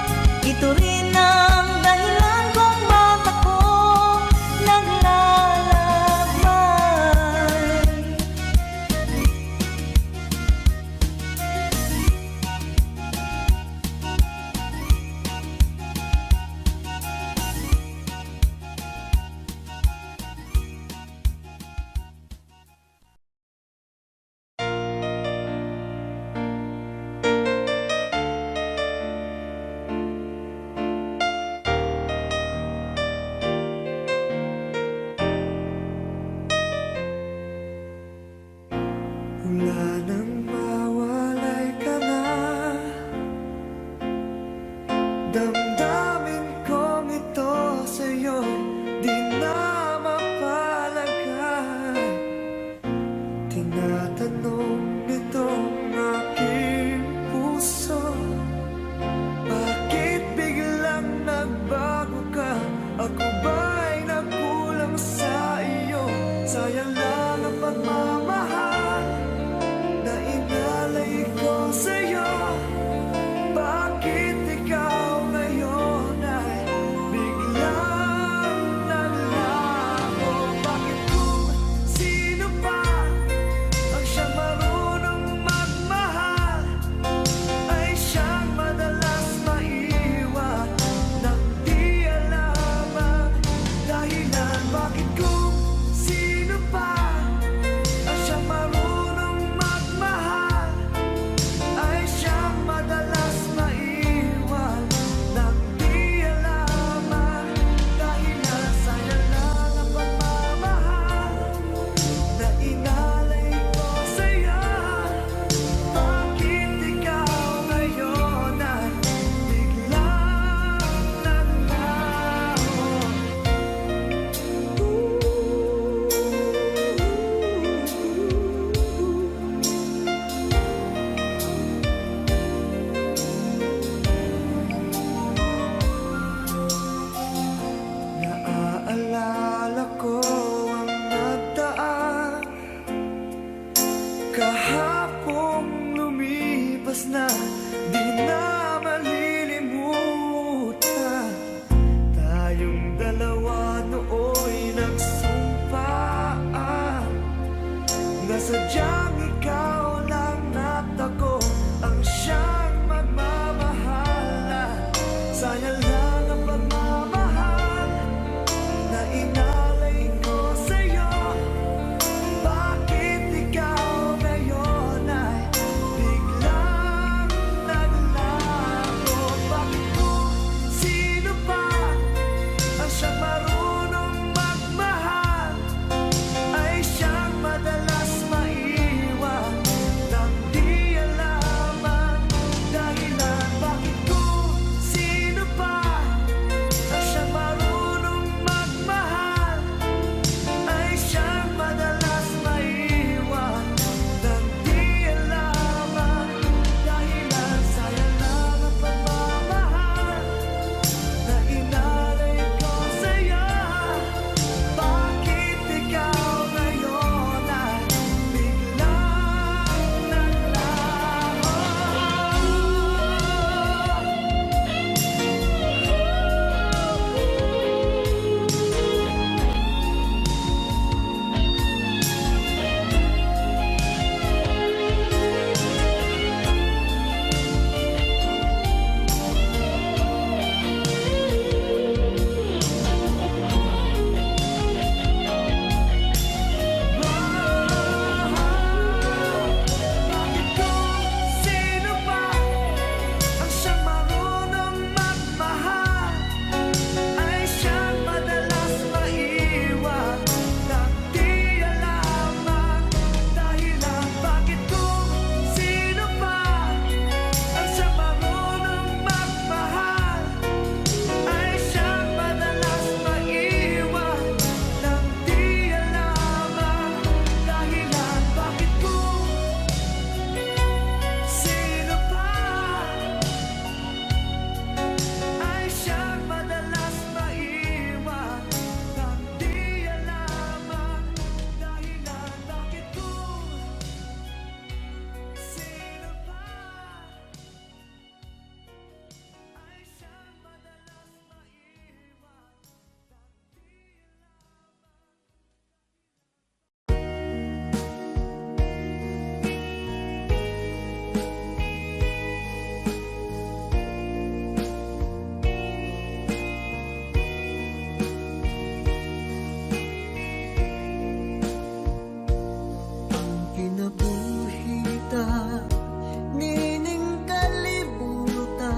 Ito rin ang dahilan kung ba't ako naglalakbay. sayang lang ang pagmamahal na inalay ko sa'yo. Bakit ikaw ngayon ay biglang nalago? Bakit kung sino pa ang siyang marunong magmahal ay siyang madalas maiwan nang di alam ang dahilan? Bakit kung sino pa ang siyang marunong magmahal ay siyang madalas maiwan nang di alam ang dahilan? Sayang lang ang pagmamahal na inalay ko sa'yo. Bakit ikaw ngayon ay biglang naglaho? Naaalala ko ang nagdaan kahapong lumipas na, di na malilimutan. Tayong dalawa nooy nagsumpaan na sadyang ikaw lang at ako ang siyang magmamahalan. Sayang lang ang pagmamahal na inalay ko sa'yo. Bakit ikaw ngayon ay biglang naglago? Bakit kung sino pa ang siyang marunong magmahal ay siyang madalas maiwan nang di alam ang dahilan? Bakit kung sino pa ang siyang marunong magmahal ay siyang madalas maiwan nang di alam ang dahilan? Sayang lang ang pagmamahal na inalay ko sa'yo. Bakit ikaw ngayon ay biglang naglaho? Bakit kung sino pa ang siyang marunong magmahal ay siyang madalas maiwan nang di alam ang dahilan? Bakit kung sino pa ang siyang marunong magmahal ay siyang madalas maiwan nang di alam ang dahilan? Bakit kung sino pa ay siyang madalas maiwan nang di alam ang dahilan? Bakit kung sino pa ay siyang madalas maiwan nang di kinabuhita nining kalibutan,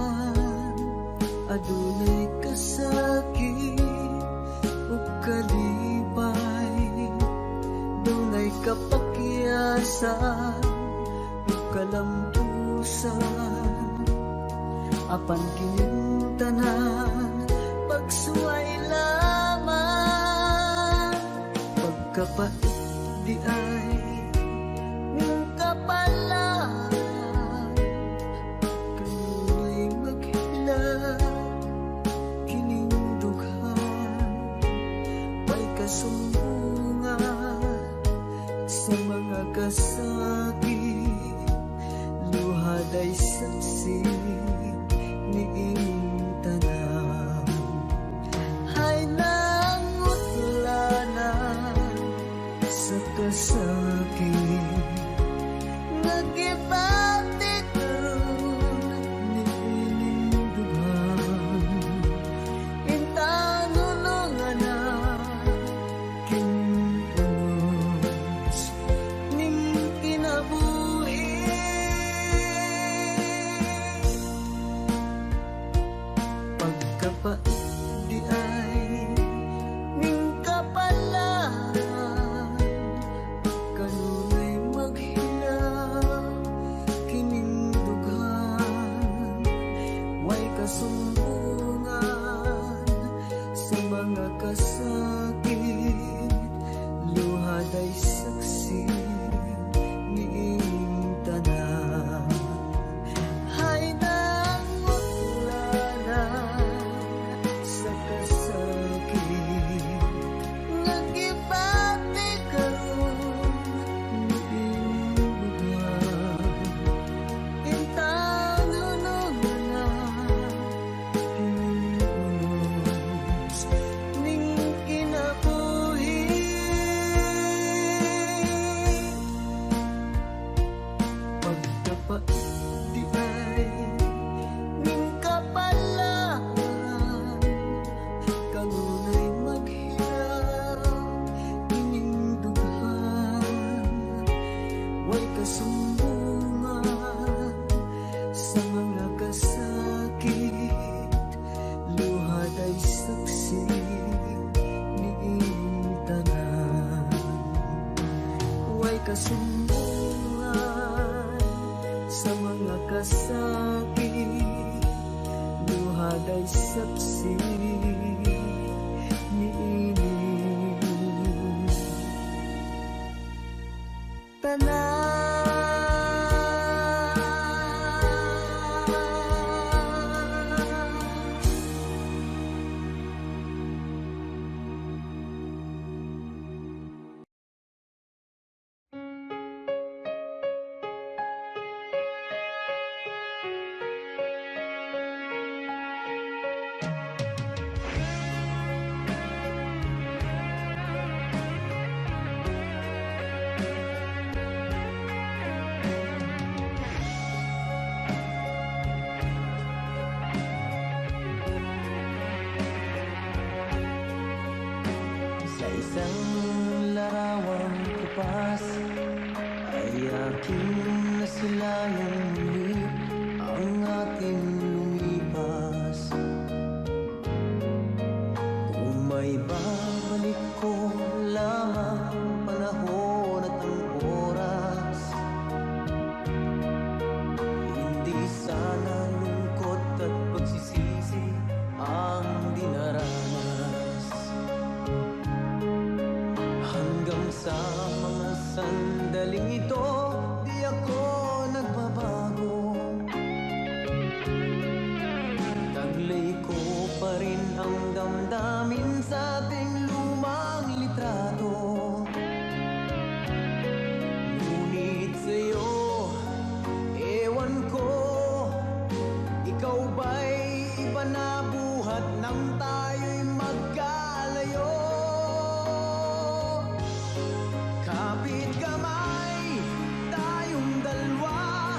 adunay kasakit ug kalipay, dunay kapakyasan ug kalampusan. Apan kining tanan pagsuway lamang, pagkapait di ay ng kapalaan. Kanu'y maghilak kining dughan, may kasumbungan mga kasakit, luhad ay saksi ni inyong tanan. Hay nangutlanan sa kasakit, nagibati karon ni inyong dugan. Intang ulungan na kinunos ning kinabuhi. Pagkapait di ay ning kapalaan, kanunay maghilang kining dughan. Way kasumbungan sa mga kasakit, luhad ay saksi ni inyong tanan. Hay nangutlanan sa kasakit, nagibati karon ni inyong lugar. Intang dunungan na kinunos ning kinabuhi. Pagkapait di ay ning kapalaan, kanunay maghilang ining dughan. Way kasumbungan sa mga kasakit, luhad ay saksi ni inyong tanan. Way kasumbungan sa mga kasakit, luhad ay saksi ni inyong Sa isang larawang kupas ay aking nasilayang muli ang ating lumipas. Kung may babalik ko lamang panahon at ang oras, hindi sana lungkot at pagsisisi ang dinaranas. Hanggang sa mga sandaling ito, di ako nagbabago. Taglay ko pa rin ang damdamin sa ating lumang litrato. Ngunit sa'yo, ewan ko, ikaw ba'y iba na buhat nang tayo'y magkalayo? Kapit kamay, tayong dalawa,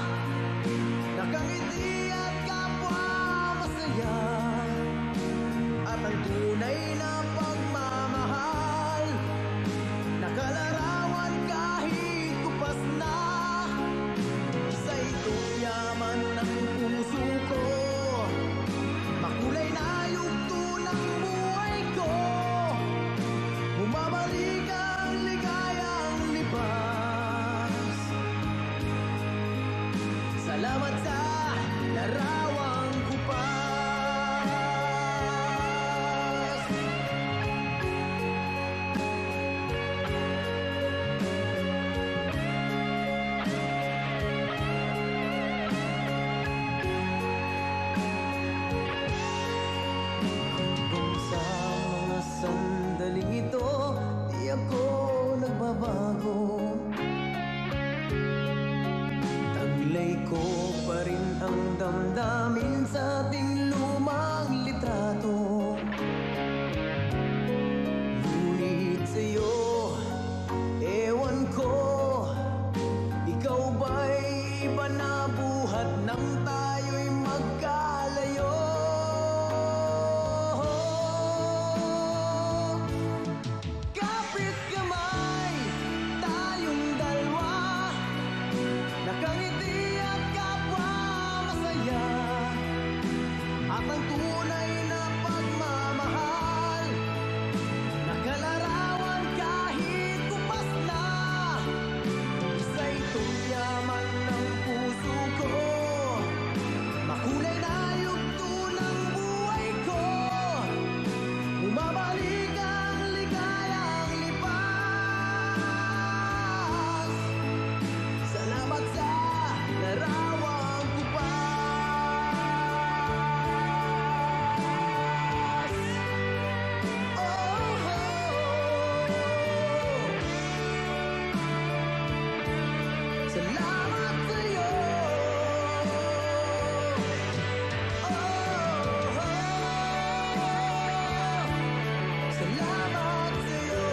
nakangiti at kapwa masaya. At ang tunay na pagmamahal, nakalarawan kahit kupas na. Isa itong yaman ng puso ko, makulay na yugto ng buhay ko. Bumabalik ang ligayang libas. Salamat sa larawang kupas. Hanggang sa mga sandaling ito, di ako nagbabago. ang damdamin sa ating lumang litrato. Ngunit sa'yo, ewan ko, ikaw ba'y iba na buhat nang tayo'y magkalayo? Kapit kamay, tayong dalawa, nakangiti at kapwa masaya. At ang tunay na pagmamahal, nakalarawan kahit kupas na. Isa itong yaman ng puso ko, makulay na yugto ng buhay ko. Bumabalik ang ligayang lipas. Salamat sa larawang kupas. Oh, salamat sa'yo. Salamat sa'yo.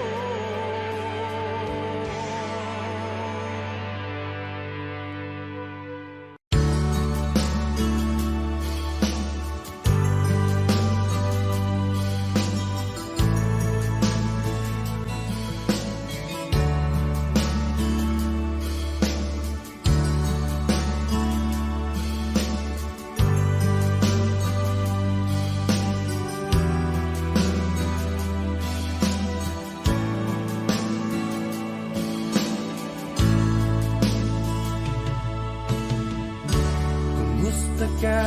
Kumusta ka,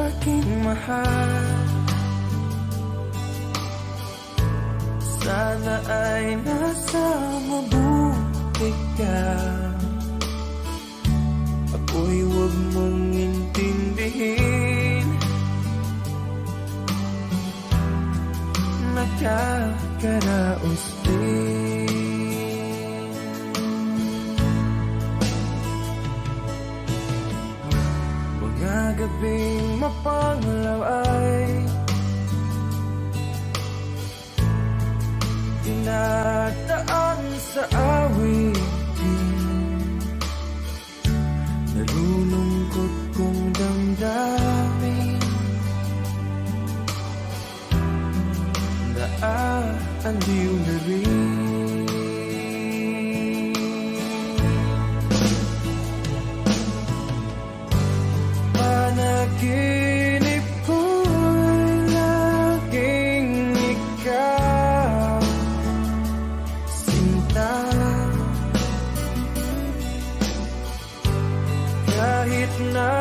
aking mahal? Sana ay nasa mabuti ka. Ako'y huwag mong intindihin, nakakaraos din. Mga gabing mapanglaw ay dinadaan sa awitin. Nalulungkot kong damdamin, naaaliw na rin. Panaginip ko'y laging ikaw, sinta. Kahit na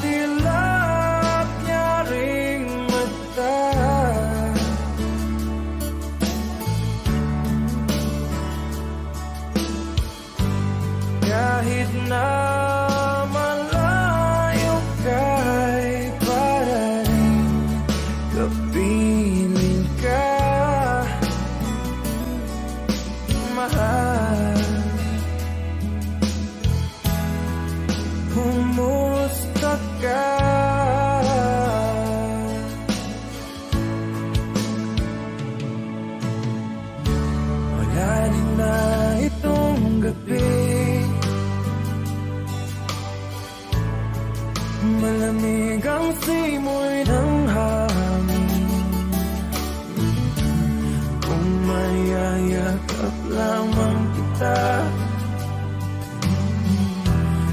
dilap niya ring mata, kahit na malayo ka'y para rin kapiling ka, mahal. Kumusta ka? Malalim na itong gabi, malamig ang simoy ng hangin. Kung mayayakap lamang kita,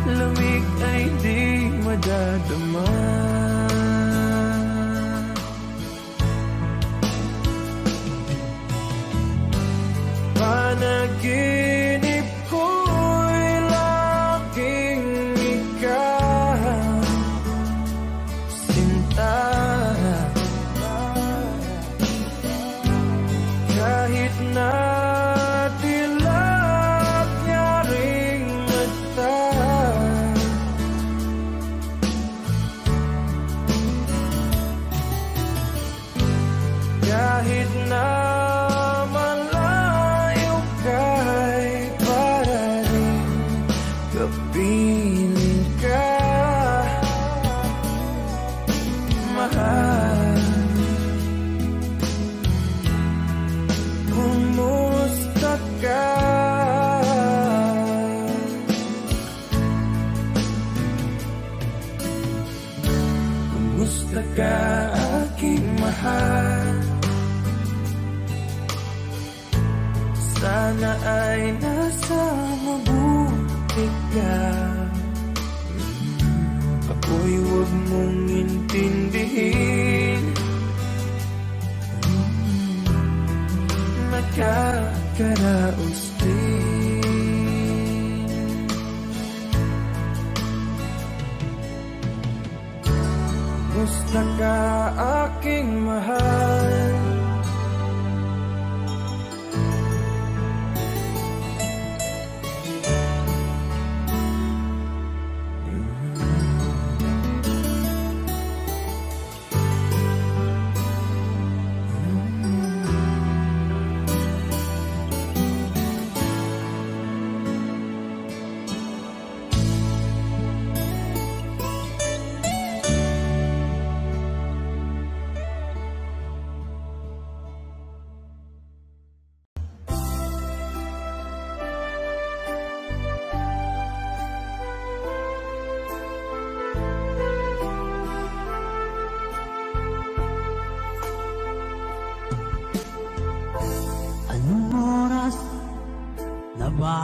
lamig ay di madadama. Panaginip ko'y laging ikaw, sinta. Sana ay nasa mabuti ka. Ako'y huwag mong intindihin. Nakakaraos din. Musta ka aking mahal? Anong oras na ba?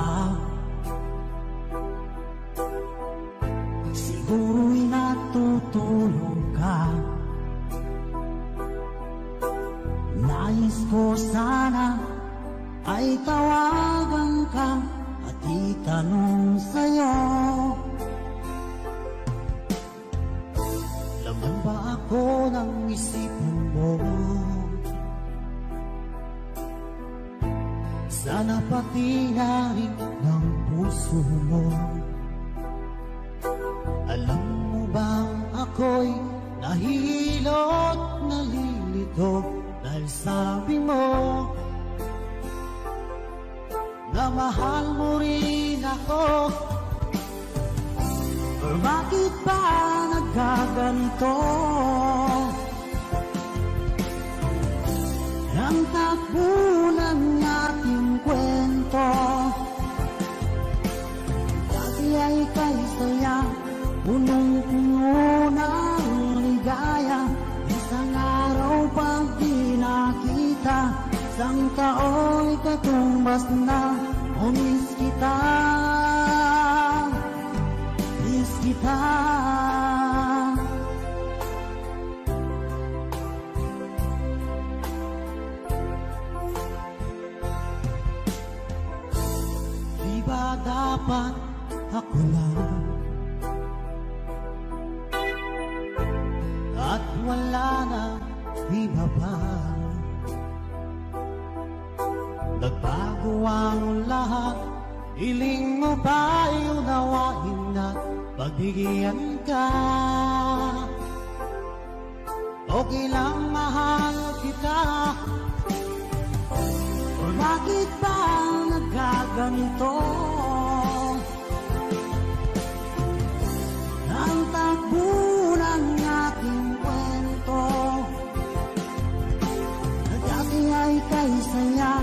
Siguro'y natutulog ka. Nais ko sana ay tawagan ka at itanong sa'yo, laman ba ako ng isipin mo? Sana pati na rin ng puso mo. Alam mo bang ako'y nahihilot, nalilito dahil sabi mo na mahal mo rin ako. Or bakit ba nagkaganito? Ang takbo ng ating kwento, dati ay kay saya, punong-puno ng ligaya. Isang araw pag di nakita, isang tao'y katumbas na. O miss kita, miss kita. Di ba dapat ako lang at wala na iba pa? Nagbago ang lahat, hiling mo ba'y unawain at pagbigyan ka? Okay lang mahal kita. O bakit ba nagkaganito? Ang takbo ng ating kwento, na dati ay kay saya,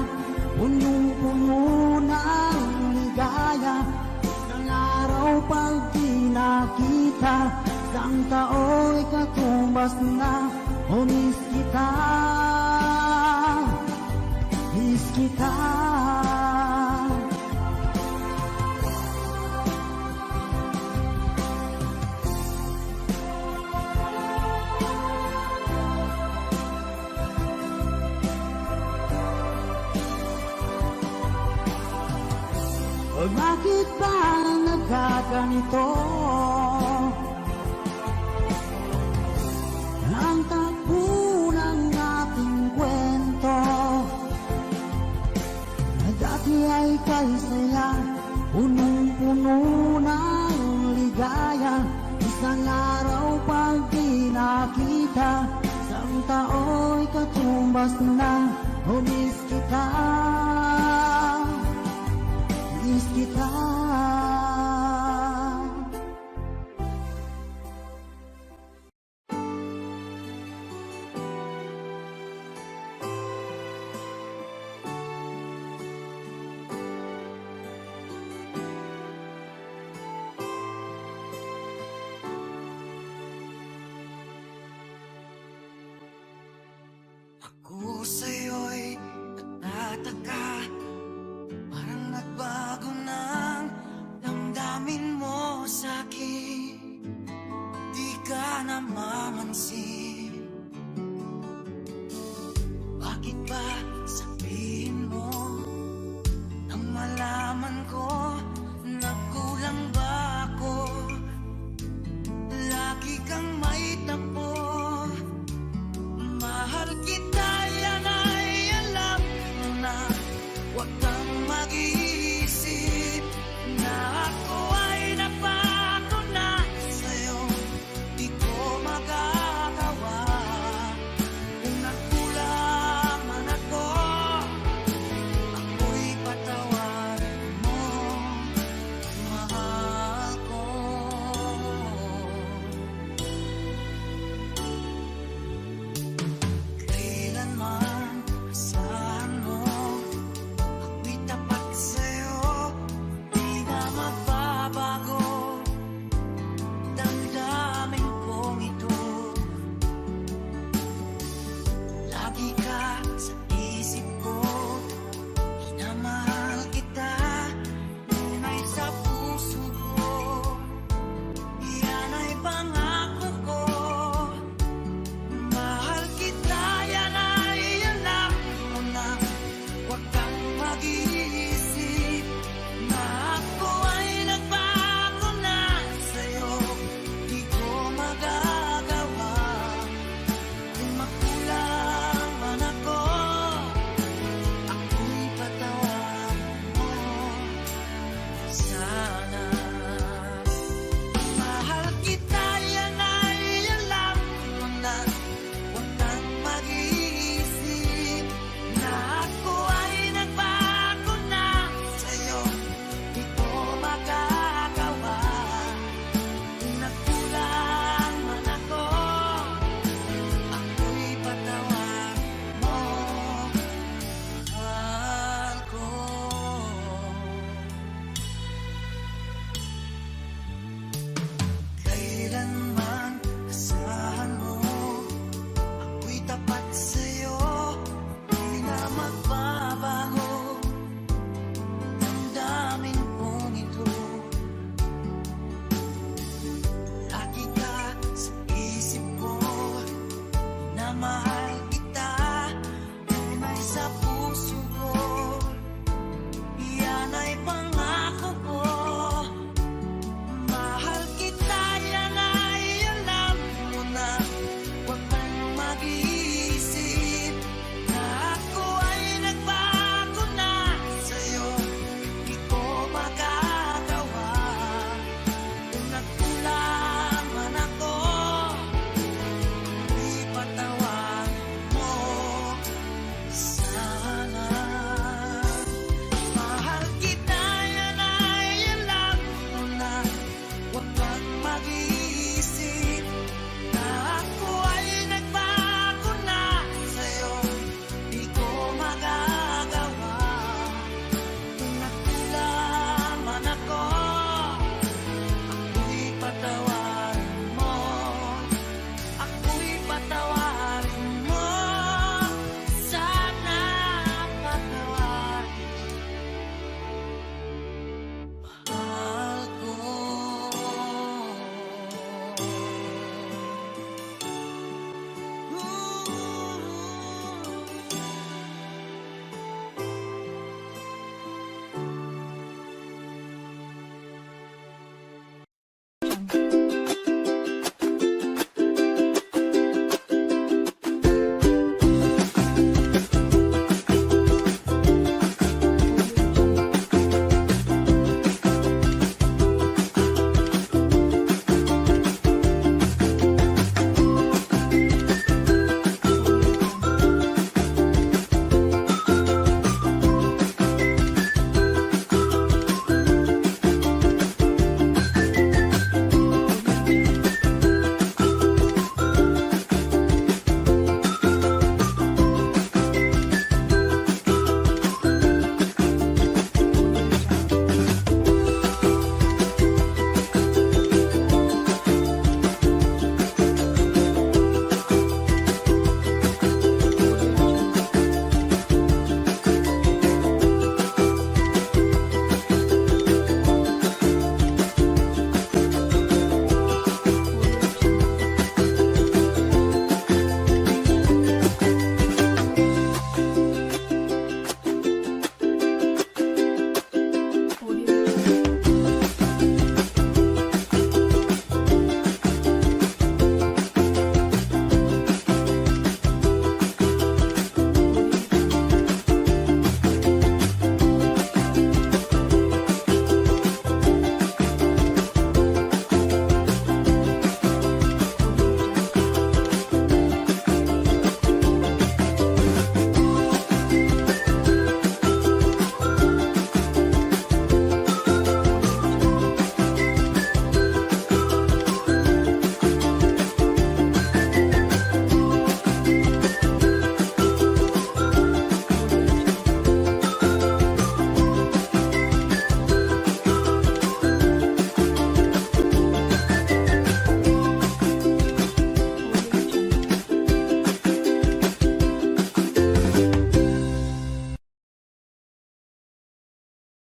punong-puno ng ligaya. Isang araw pag di nakita, isang tao'y katumbas na. O miss kita, miss kita. O bakit ba nagkaganito? Ang takbo ng ating kwento, na dati ay kay saya, punong-puno ng ligaya. Isang araw pag di nakita, isang tao'y katumbas na. O miss kita, miss kita. Ako sa'yo'y nagtataka, namamansin.